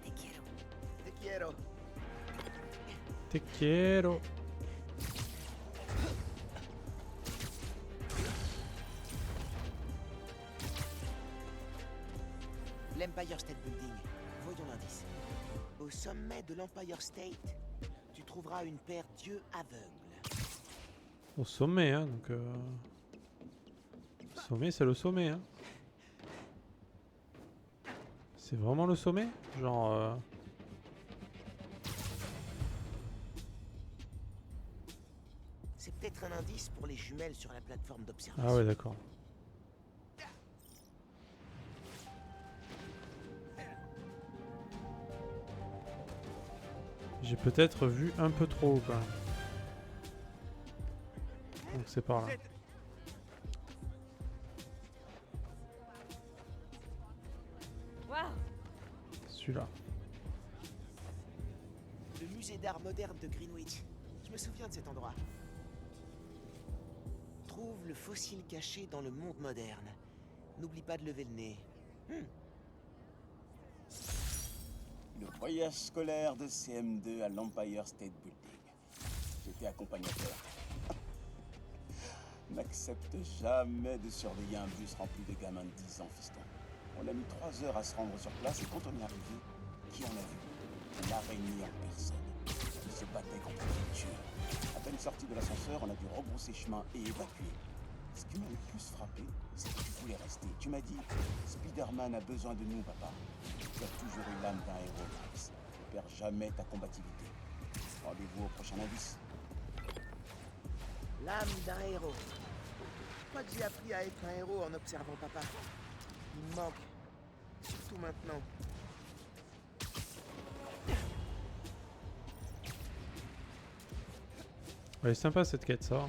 Te quiero. Te quiero. Te quiero. L'Empire State Building. Voyons l'indice. Au sommet de l'Empire State, tu trouveras une paire d'yeux aveugles. Au sommet, hein, donc... Sommet, c'est le sommet, hein. C'est vraiment le sommet? Genre... C'est peut-être un indice pour les jumelles sur la plateforme d'observation. Ah ouais, d'accord. J'ai peut-être vu un peu trop haut quand même. Donc c'est par là. Waouh! Celui-là. Le musée d'art moderne de Greenwich. Je me souviens de cet endroit. Trouve le fossile caché dans le monde moderne. N'oublie pas de lever le nez. Le voyage scolaire de CM2 à l'Empire State Building. J'étais accompagnateur. N'accepte jamais de surveiller un bus rempli de gamins de 10 ans, fiston. On a mis 3 heures à se rendre sur place et quand on est arrivé, qui on a vu? Une araignée en personne. Il se battait contre les tueurs. À peine sorti de l'ascenseur, on a dû rebrousser chemin et évacuer. Ce qui m'a le plus frappé, c'est que tu voulais rester. Tu m'as dit, Spider-Man a besoin de nous, papa. Tu as toujours eu l'âme d'un héros, Max. Ne perds jamais ta combativité. Rendez-vous au prochain indice. L'âme d'un héros. Je crois que j'ai appris à être un héros en observant papa. Il me manque. Surtout maintenant. Elle est sympa cette quête, ça va.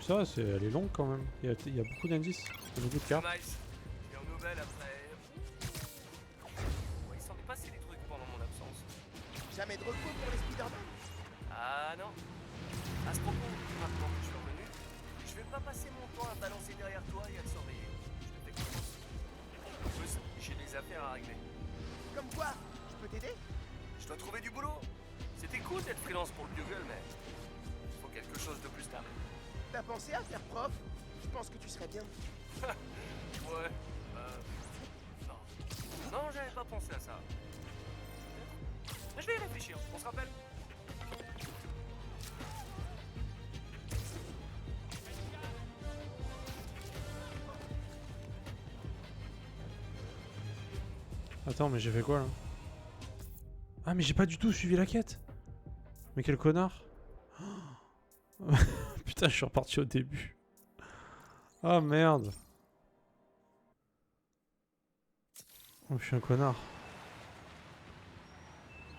Ça va, elle est longue quand même. Il y a beaucoup d'indices, il y a beaucoup de cartes. Nice. Et aux nouvelles après. Ouais, il s'en est passé des trucs pendant mon absence. Jamais de repos pour les Spider-Man. Ah non. À ce propos, maintenant que je suis revenu, je vais pas passer mon temps à balancer derrière toi et à te surveiller. Je te fais confiance. En plus, j'ai des affaires à régler. Comme quoi? Je peux t'aider? Je dois trouver du boulot. C'était cool d'être freelance pour le Bugle, mais il faut quelque chose de plus stable. T'as pensé à faire prof? Je pense que tu serais bien. Ouais. Non. Non, j'avais pas pensé à ça. Mais je vais y réfléchir. On se rappelle? Attends, mais j'ai fait quoi là? Ah, mais j'ai pas du tout suivi la quête. Mais quel connard. Putain, je suis reparti au début. Ah merde. Oh, je suis un connard.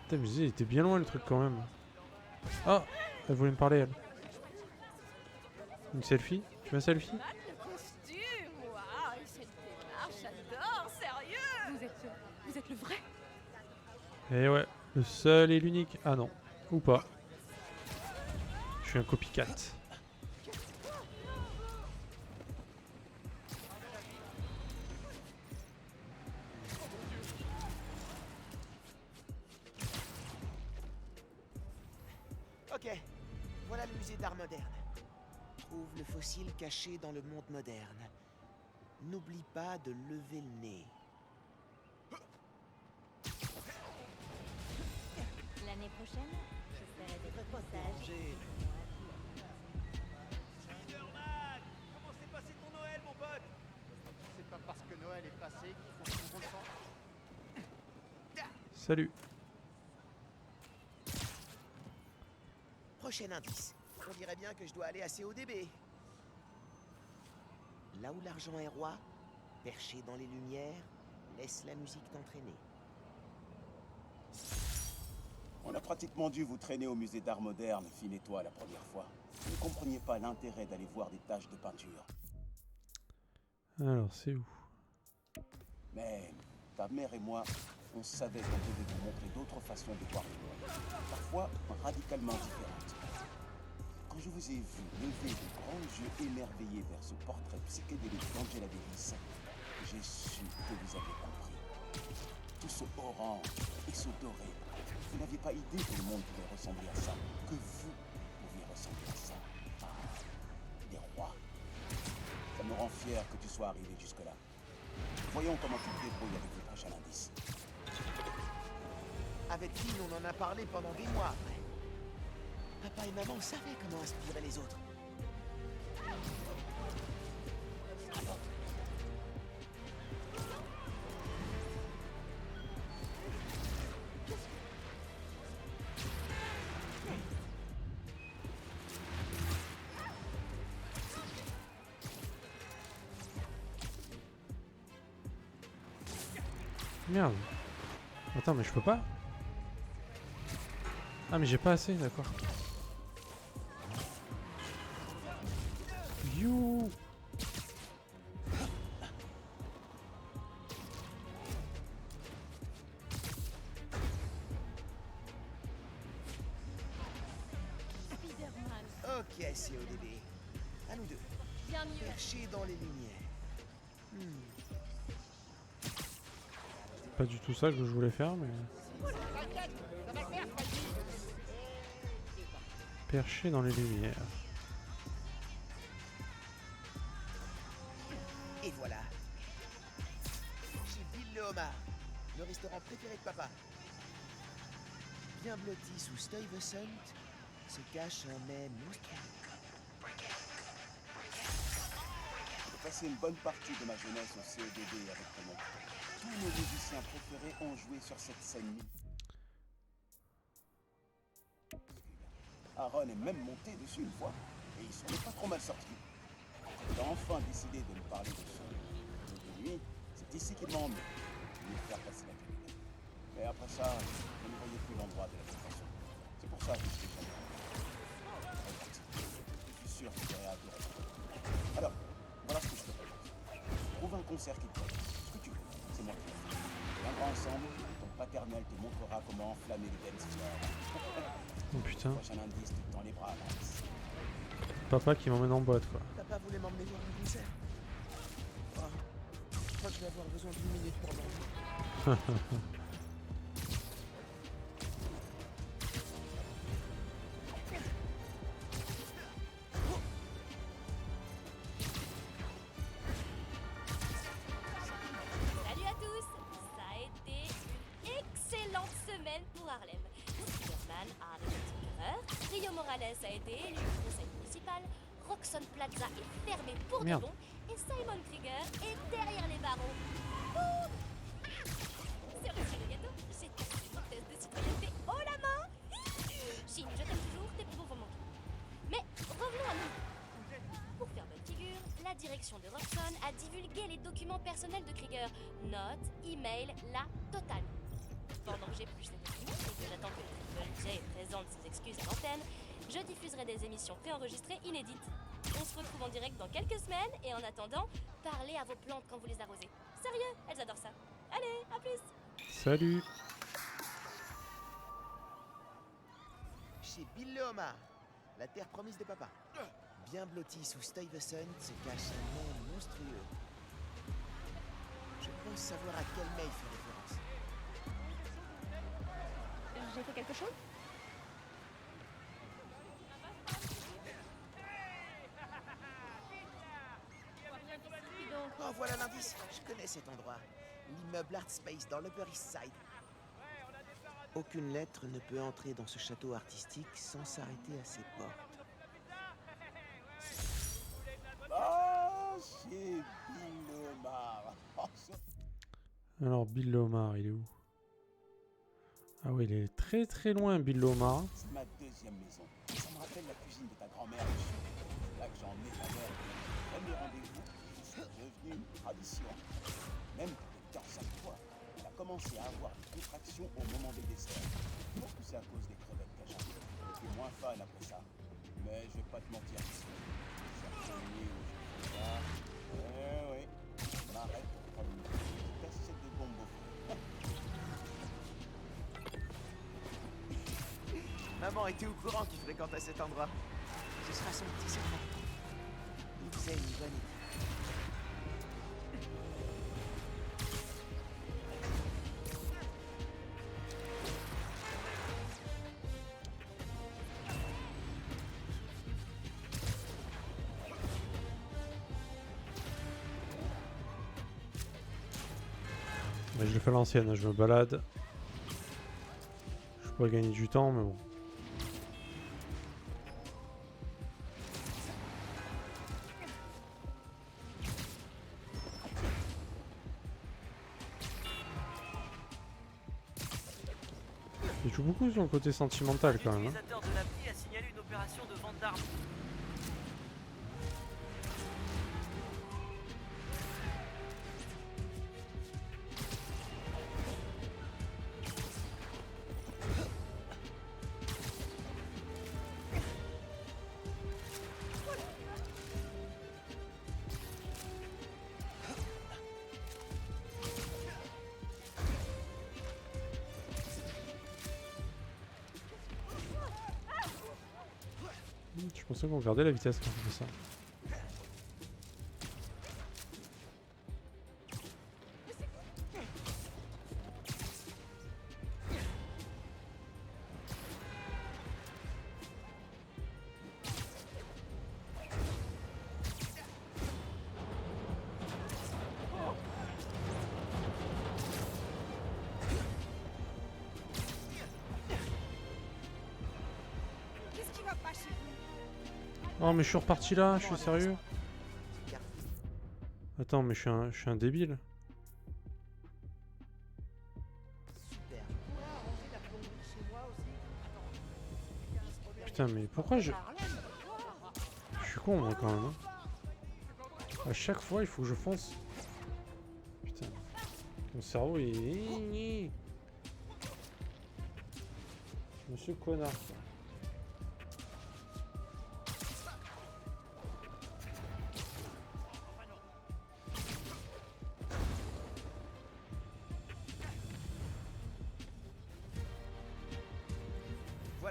Putain, mais il était bien loin le truc quand même. Ah, elle voulait me parler elle. Une selfie? Tu veux un selfie? Le costume, waouh, cette démarche, j'adore, sérieux. Vous êtes le vrai? Eh ouais, le seul et l'unique. Ah non, ou pas. Je suis un copycat. Ok, voilà le musée d'art moderne. Trouve le fossile caché dans le monde moderne. N'oublie pas de lever le nez. L'année prochaine, je ferai des reportages. Spider-Man! Comment s'est passé ton Noël, mon pote? C'est pas parce que Noël est passé qu'il faut qu'on le sente. Salut. Prochain indice. On dirait bien que je dois aller à CODB. Là où l'argent est roi, perché dans les lumières, laisse la musique t'entraîner. On a pratiquement dû vous traîner au musée d'art moderne, Finn et toi, la première fois. Vous ne compreniez pas l'intérêt d'aller voir des taches de peinture. Alors, c'est où? Mais ta mère et moi, on savait qu'on devait vous montrer d'autres façons de voir le monde. Parfois radicalement différentes. Quand je vous ai vu lever de grands yeux émerveillés vers ce portrait psychédélique d'Angela Davis, j'ai su que vous avez compris. Tout ce orange et ce doré, vous n'aviez pas idée que le monde pouvait ressembler à ça, que vous pouviez ressembler à ça. Ah, des rois. Ça me rend fier que tu sois arrivé jusque-là. Voyons comment tu te débrouilles avec le prochain indice. Avec Finn, on en a parlé pendant des mois après. Papa et maman savaient comment inspirer les autres. Merde. Attends, mais je peux pas? Ah, mais j'ai pas assez, d'accord. You. Ok, CODB. À nous deux. Bien mieux. Perché dans les lumières. C'est pas du tout ça que je voulais faire, mais... Perché dans les lumières. Et voilà. Chez Bill le Homard, le restaurant préféré de papa. Bien blotti sous Stuyvesant se cache un mets monstrueux. J'ai passé une bonne partie de ma jeunesse au CODB avec ton oncle. Tous nos musiciens préférés ont joué sur cette scène. Aaron est même monté dessus une fois, et il s'en est pas trop mal sorti. Il a enfin décidé de me parler de son. De lui, c'est ici qu'il m'a emmené. Il me faire passer la pilule. Mais après ça, je ne voyais plus l'endroit de la même façon. C'est pour ça que je suis jamais. sûr que tu aurais adoré. Alors, voilà ce que je te propose. Trouve un concert qui te plaît. Ce que tu veux, c'est moi qui le fais. On viendra ensemble, ton paternel te montrera comment enflammer le dance floor. Oh putain. Prochain indice, tu te tends les bras, Max. Papa qui m'emmène en boîte quoi. Papa voulait m'emmener voir un concert. Oh, je crois que je vais avoir besoin d'une minute pour dormir. Salut à tous. Ça a été une excellente semaine pour Harlem. Spider-Man a arrêté son erreur, Rio Morales a été élu au conseil municipal, Roxxon Plaza est fermé pour de Merde. bon et Simon Krieger est derrière les barreaux. Ouh. Cerise sur le gâteau, j'ai testé mon test de citoyenneté haut la main. Chine, je t'aime toujours, tes propos vont manquer. Mais revenons à nous. Pour faire bonne figure, la direction de Roxxon a divulgué les documents personnels de Krieger. Notes, email, la totale. Pendant que j'épluche ces documents et que j'attends que Triple J présente ses excuses à l'antenne, je diffuserai des émissions préenregistrées inédites. On se retrouve en direct dans quelques semaines et en attendant, parlez à vos plantes quand vous les arrosez. Sérieux, elles adorent ça. Allez, à plus. Salut. Chez Bill le Homard, la terre promise de papa. Bien blotti sous Stuyvesant se cache un monde monstrueux. Je pense savoir à quel mail fait référence. J'ai fait quelque chose? Oh, voilà l'indice. Je connais cet endroit. L'immeuble Art Space dans l'Upper East Side. Aucune lettre ne peut entrer dans ce château artistique sans s'arrêter à ses portes. Ah, chez Bill Omar. Oh, Alors Bill Omar, il est où? Ah oui, il est très très loin Bill Omar. c'est ma deuxième maison. Ça me rappelle la cuisine de ta grand-mère. C'est là que j'ai emmené ta mère. Premier rendez-vous, c'est devenu une tradition. Même dans sa fois, elle a commencé à avoir des contractions au moment des desserts. Je pense que c'est à cause des crevettes cajun. J'étais moins fan après ça. Mais je vais pas te mentir. Certaines nuits où je fais ça, oui, je m'arrête pour prendre une petite cassette de bonbons. Maman était au courant qu'il fréquentait cet endroit. Ce sera son petit secret. Il faisait une bonne idée. Mais je le fais à l'ancienne, je me balade. Je pourrais gagner du temps, mais bon. Il joue beaucoup sur le côté sentimental quand même. Hein. L'utilisateur de l'appli a signalé une opération de vente d'armes. Je pensais qu'on regardait la vitesse quand on fait ça. Qu'est-ce qui va pas chez vous? Oh mais je suis reparti là, je suis sérieux? Attends mais je suis un débile. Super. Putain mais pourquoi je... Je suis con moi quand même. Hein. À chaque fois il faut que je fonce. Putain. Mon cerveau il... Monsieur connard. Quoi.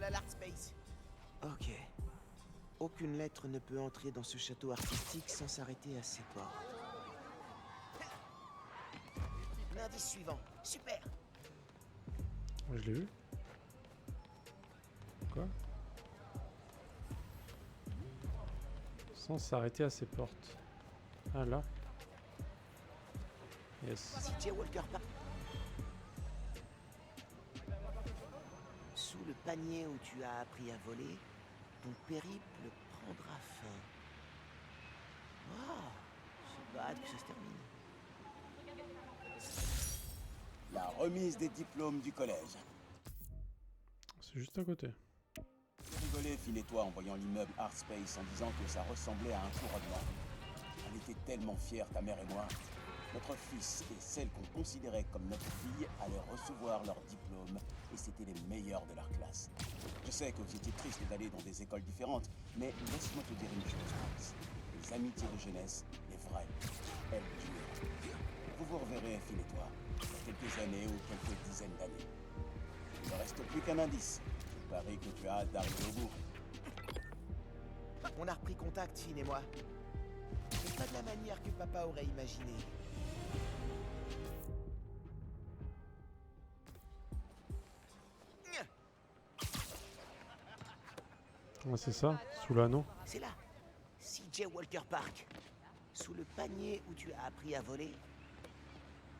à l'Art Space. Ok. Aucune lettre ne peut entrer dans ce château artistique sans s'arrêter à ses portes. L'indice suivant. Super. Je l'ai vu. Quoi? Sans s'arrêter à ses portes. Ah là. Yes. CJ Walker Park. Sous le panier où tu as appris à voler, ton périple prendra fin. Oh, c'est pas hâte que ça se termine. La remise des diplômes du collège. C'est juste à côté. Tu rigolais, Finn et toi, en voyant l'immeuble Art Space en disant que ça ressemblait à un couronnement. On était tellement fiers, ta mère et moi. Notre fils et celle qu'on considérait comme notre fille allaient recevoir leur diplôme et c'était les meilleurs de leur classe. Je sais que vous étiez triste d'aller dans des écoles différentes, mais laisse-moi te dire une chose, Max. Les amitiés de jeunesse, les vraies, elles durent. Vous vous reverrez, Finn et toi, dans quelques années ou quelques dizaines d'années. Il ne reste plus qu'un indice. Je parie que tu as hâte d'arriver au bout. On a repris contact, Finn et moi. Mais pas de la manière que papa aurait imaginé. Ouais, c'est ça, sous l'anneau. C'est là. CJ Walker Park. Sous le panier où tu as appris à voler,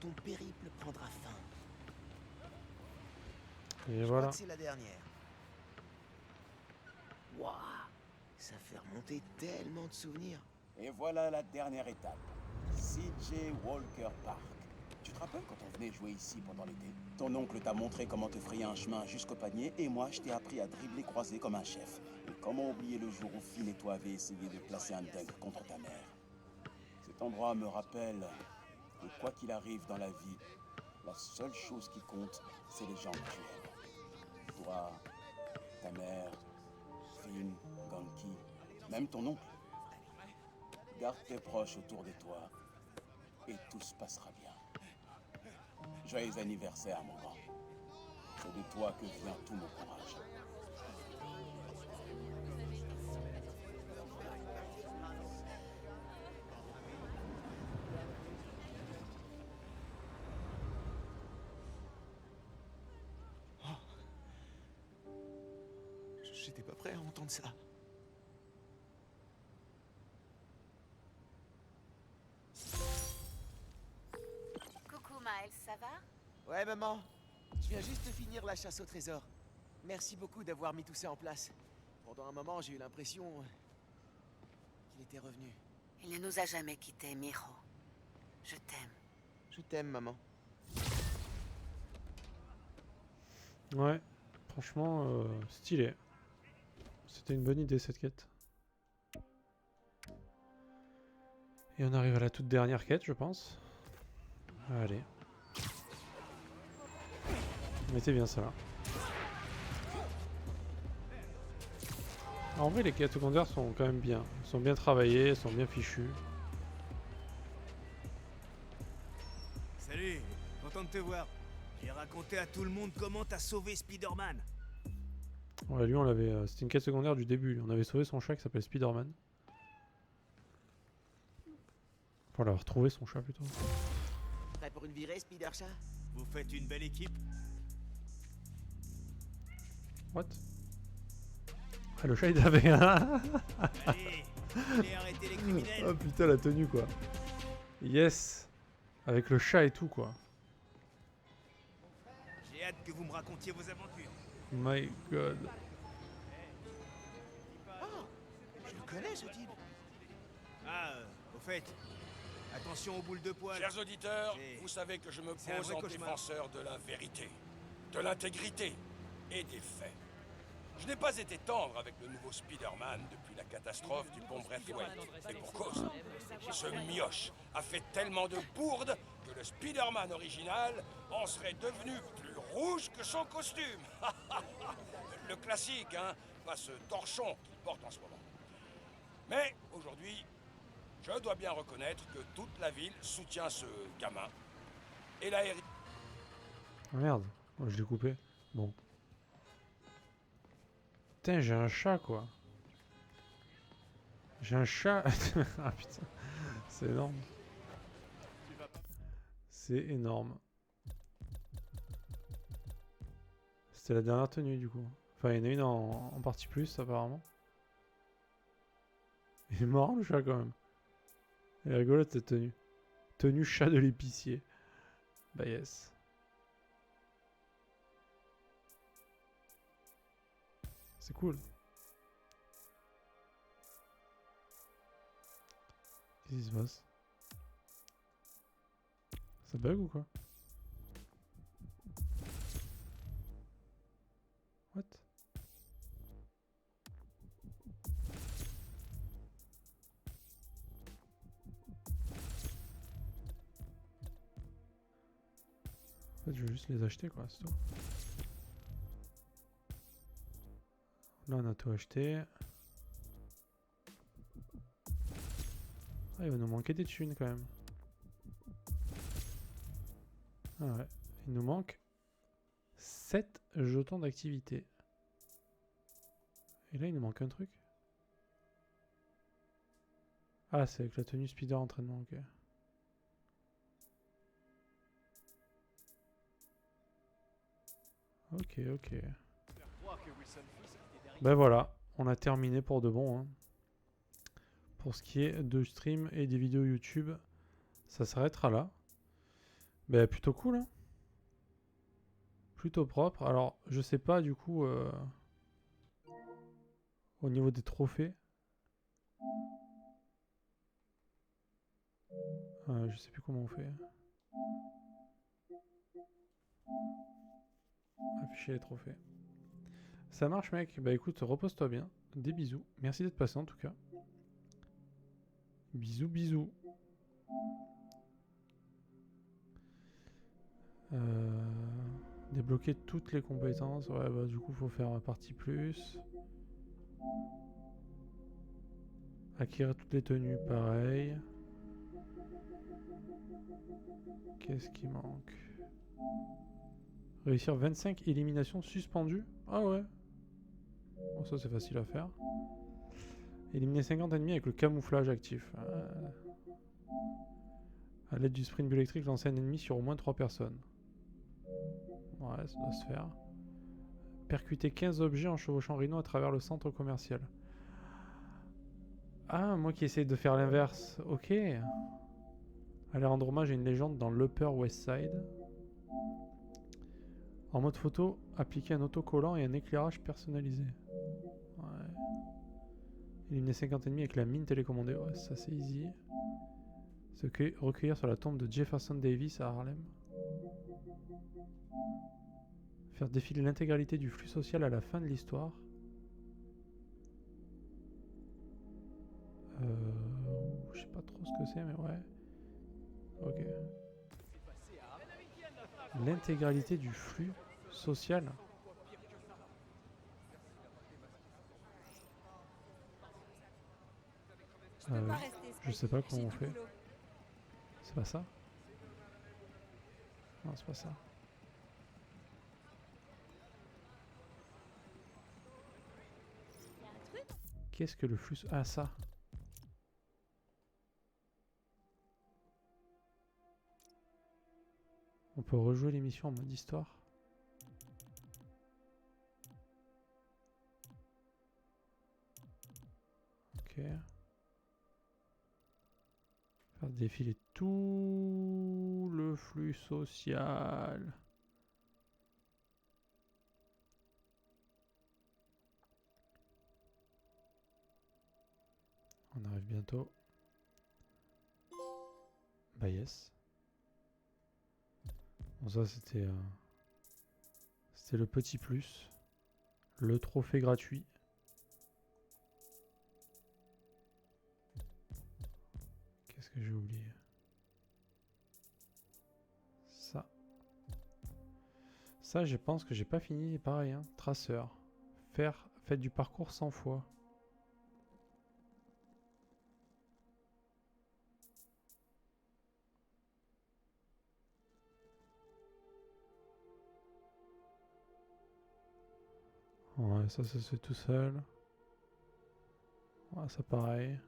ton périple prendra fin. Et Je voilà. crois que c'est la dernière. Waouh, ça fait remonter tellement de souvenirs. Et voilà la dernière étape. CJ Walker Park. Tu te rappelles quand on venait jouer ici pendant l'été? Ton oncle t'a montré comment te frayer un chemin jusqu'au panier et moi je t'ai appris à dribbler croisé comme un chef. Et comment oublier le jour où Finn et toi avez essayé de placer un dunk contre ta mère? Cet endroit me rappelle que quoi qu'il arrive dans la vie, la seule chose qui compte, c'est les gens que tu aimes. Toi, ta mère, Finn, Ganki, même ton oncle. Garde tes proches autour de toi et tout se passera bien. Joyeux anniversaire, mon grand. C'est de toi que vient tout mon courage. J'étais pas prêt à entendre ça. Coucou Miles, ça va? Ouais, maman. Je viens juste de finir la chasse au trésor. Merci beaucoup d'avoir mis tout ça en place. Pendant un moment, j'ai eu l'impression qu'il était revenu. Il ne nous a jamais quittés, Miro. Je t'aime. Je t'aime, maman. Ouais, franchement, stylé. C'était une bonne idée cette quête. Et on arrive à la toute dernière quête, je pense. Allez. Mettez bien ça là. En vrai, les quêtes secondaires sont quand même bien. Elles sont bien travaillées, elles sont bien fichues. Salut, content de te voir. J'ai raconté à tout le monde comment t'as sauvé Spider-Man. Ouais, lui, on l'avait. C'était une quête secondaire du début. On avait sauvé son chat qui s'appelle Spider-Man. Enfin, on l'a retrouvé son chat plutôt. Prêt pour une virée, Spider-Chat? Vous faites une belle équipe. What? Ah, le chat il avait un. Allez, allez arrêter les criminels. Oh putain, la tenue quoi. Yes. Avec le chat et tout quoi. J'ai hâte que vous me racontiez vos aventures. My god. Oh, je le connais ce type. Ah, au fait, attention aux boules de poil. Chers auditeurs, vous savez que je me c'est un pose vrai en cauchemar. défenseur de la vérité, de l'intégrité et des faits. Je n'ai pas été tendre avec le nouveau Spider-Man depuis la catastrophe du pont Braithwaite. Et pour cause, ce mioche a fait tellement de bourdes que le Spider-Man original en serait devenu plus rouge que son costume. Le classique, hein, pas ce torchon qu'il porte en ce moment. Mais aujourd'hui, je dois bien reconnaître que toute la ville soutient ce gamin. Et la RI... Ah, merde. Oh, je l'ai coupé. Bon. Putain, j'ai un chat quoi. J'ai un chat. Ah putain, c'est énorme. C'est énorme. C'était la dernière tenue du coup. Enfin, il y en a une en partie plus apparemment. Il est marrant le chat quand même. Elle est rigolote cette tenue. Tenue chat de l'épicier. Bah yes. C'est cool. Qu'est-ce qui se passe? Ça bug ou quoi? What? En fait, je veux juste les acheter quoi, c'est tout. Là, on a tout acheté. Ah, il va nous manquer des thunes quand même. Ah ouais, il nous manque 7 jetons d'activité. Et là, il nous manque un truc. Ah, c'est avec la tenue speeder entraînement, ok. Ok, ok. Ben voilà, on a terminé pour de bon. Hein. Pour ce qui est de stream et des vidéos YouTube, ça s'arrêtera là. Ben plutôt cool, hein. Plutôt propre. Alors, je sais pas du coup au niveau des trophées. Je sais plus comment on fait. Afficher les trophées. Ça marche mec, bah écoute, repose-toi bien. Des bisous. Merci d'être passé en tout cas. Bisous, bisous. Débloquer toutes les compétences. Ouais, bah du coup, faut faire partie plus. Acquérir toutes les tenues, pareil. Qu'est-ce qui manque? Réussir 25 éliminations suspendues. Ah ouais. Bon, ça c'est facile à faire. Éliminer 50 ennemis avec le camouflage actif. À l'aide du sprint bioélectrique, lancer un ennemi sur au moins 3 personnes. Ouais, ça doit se faire. Percuter 15 objets en chevauchant Rhino à travers le centre commercial. Ah, moi qui essaye de faire l'inverse. Ok. Aller rendre hommage à une légende dans l'Upper West Side. En mode photo, appliquer un autocollant et un éclairage personnalisé. Ouais. Éliminer 50 ennemis avec la mine télécommandée. Ouais, ça c'est easy. Se recueillir sur la tombe de Jefferson Davis à Harlem. Faire défiler l'intégralité du flux social à la fin de l'histoire. Je sais pas trop ce que c'est, mais ouais. Ok. L'intégralité du flux social. Je sais pas comment on fait. C'est pas ça? Non, c'est pas ça. Qu'est-ce que le flux... Ah, ça. On peut rejouer l'émission en mode histoire. Ok. Faire défiler tout le flux social. On arrive bientôt. Bah yes. Bon ça c'était le petit plus. Le trophée gratuit. Qu'est-ce que j'ai oublié? Ça. Ça je pense que j'ai pas fini pareil hein. Traceur. Faites du parcours 100 fois. Ouais, ça se fait tout seul. Ouais, ça pareil.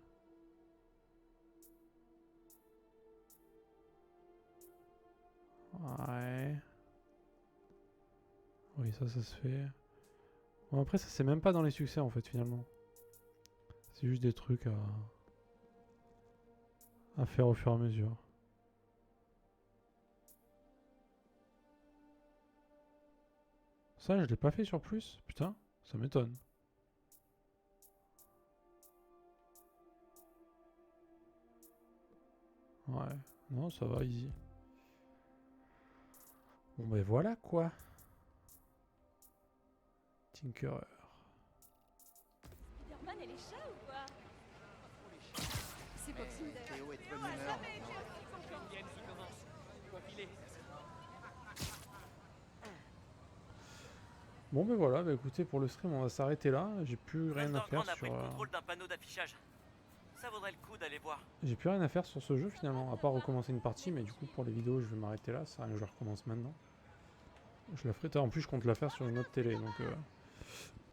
Ouais. Oui, ça se fait. Bon, après, ça c'est même pas dans les succès en fait, finalement. C'est juste des trucs à faire au fur et à mesure. Ça, je l'ai pas fait sur plus. Putain, ça m'étonne. Ouais, non, ça va, easy. Bon, ben voilà quoi. Tinkerer. Spider-Man et les chats ou quoi? C'est Boxing Day. Théo est de bonne humeur. Bon ben voilà, bah écoutez, pour le stream on va s'arrêter là. J'ai plus rien à faire On a pris sur... le contrôle d'un panneau d'affichage. Ça vaudrait le coup d'aller voir. J'ai plus rien à faire sur ce jeu finalement, à part recommencer une partie, mais du coup pour les vidéos je vais m'arrêter là, ça, je recommence maintenant. Je la ferai, en plus je compte la faire sur une autre télé, donc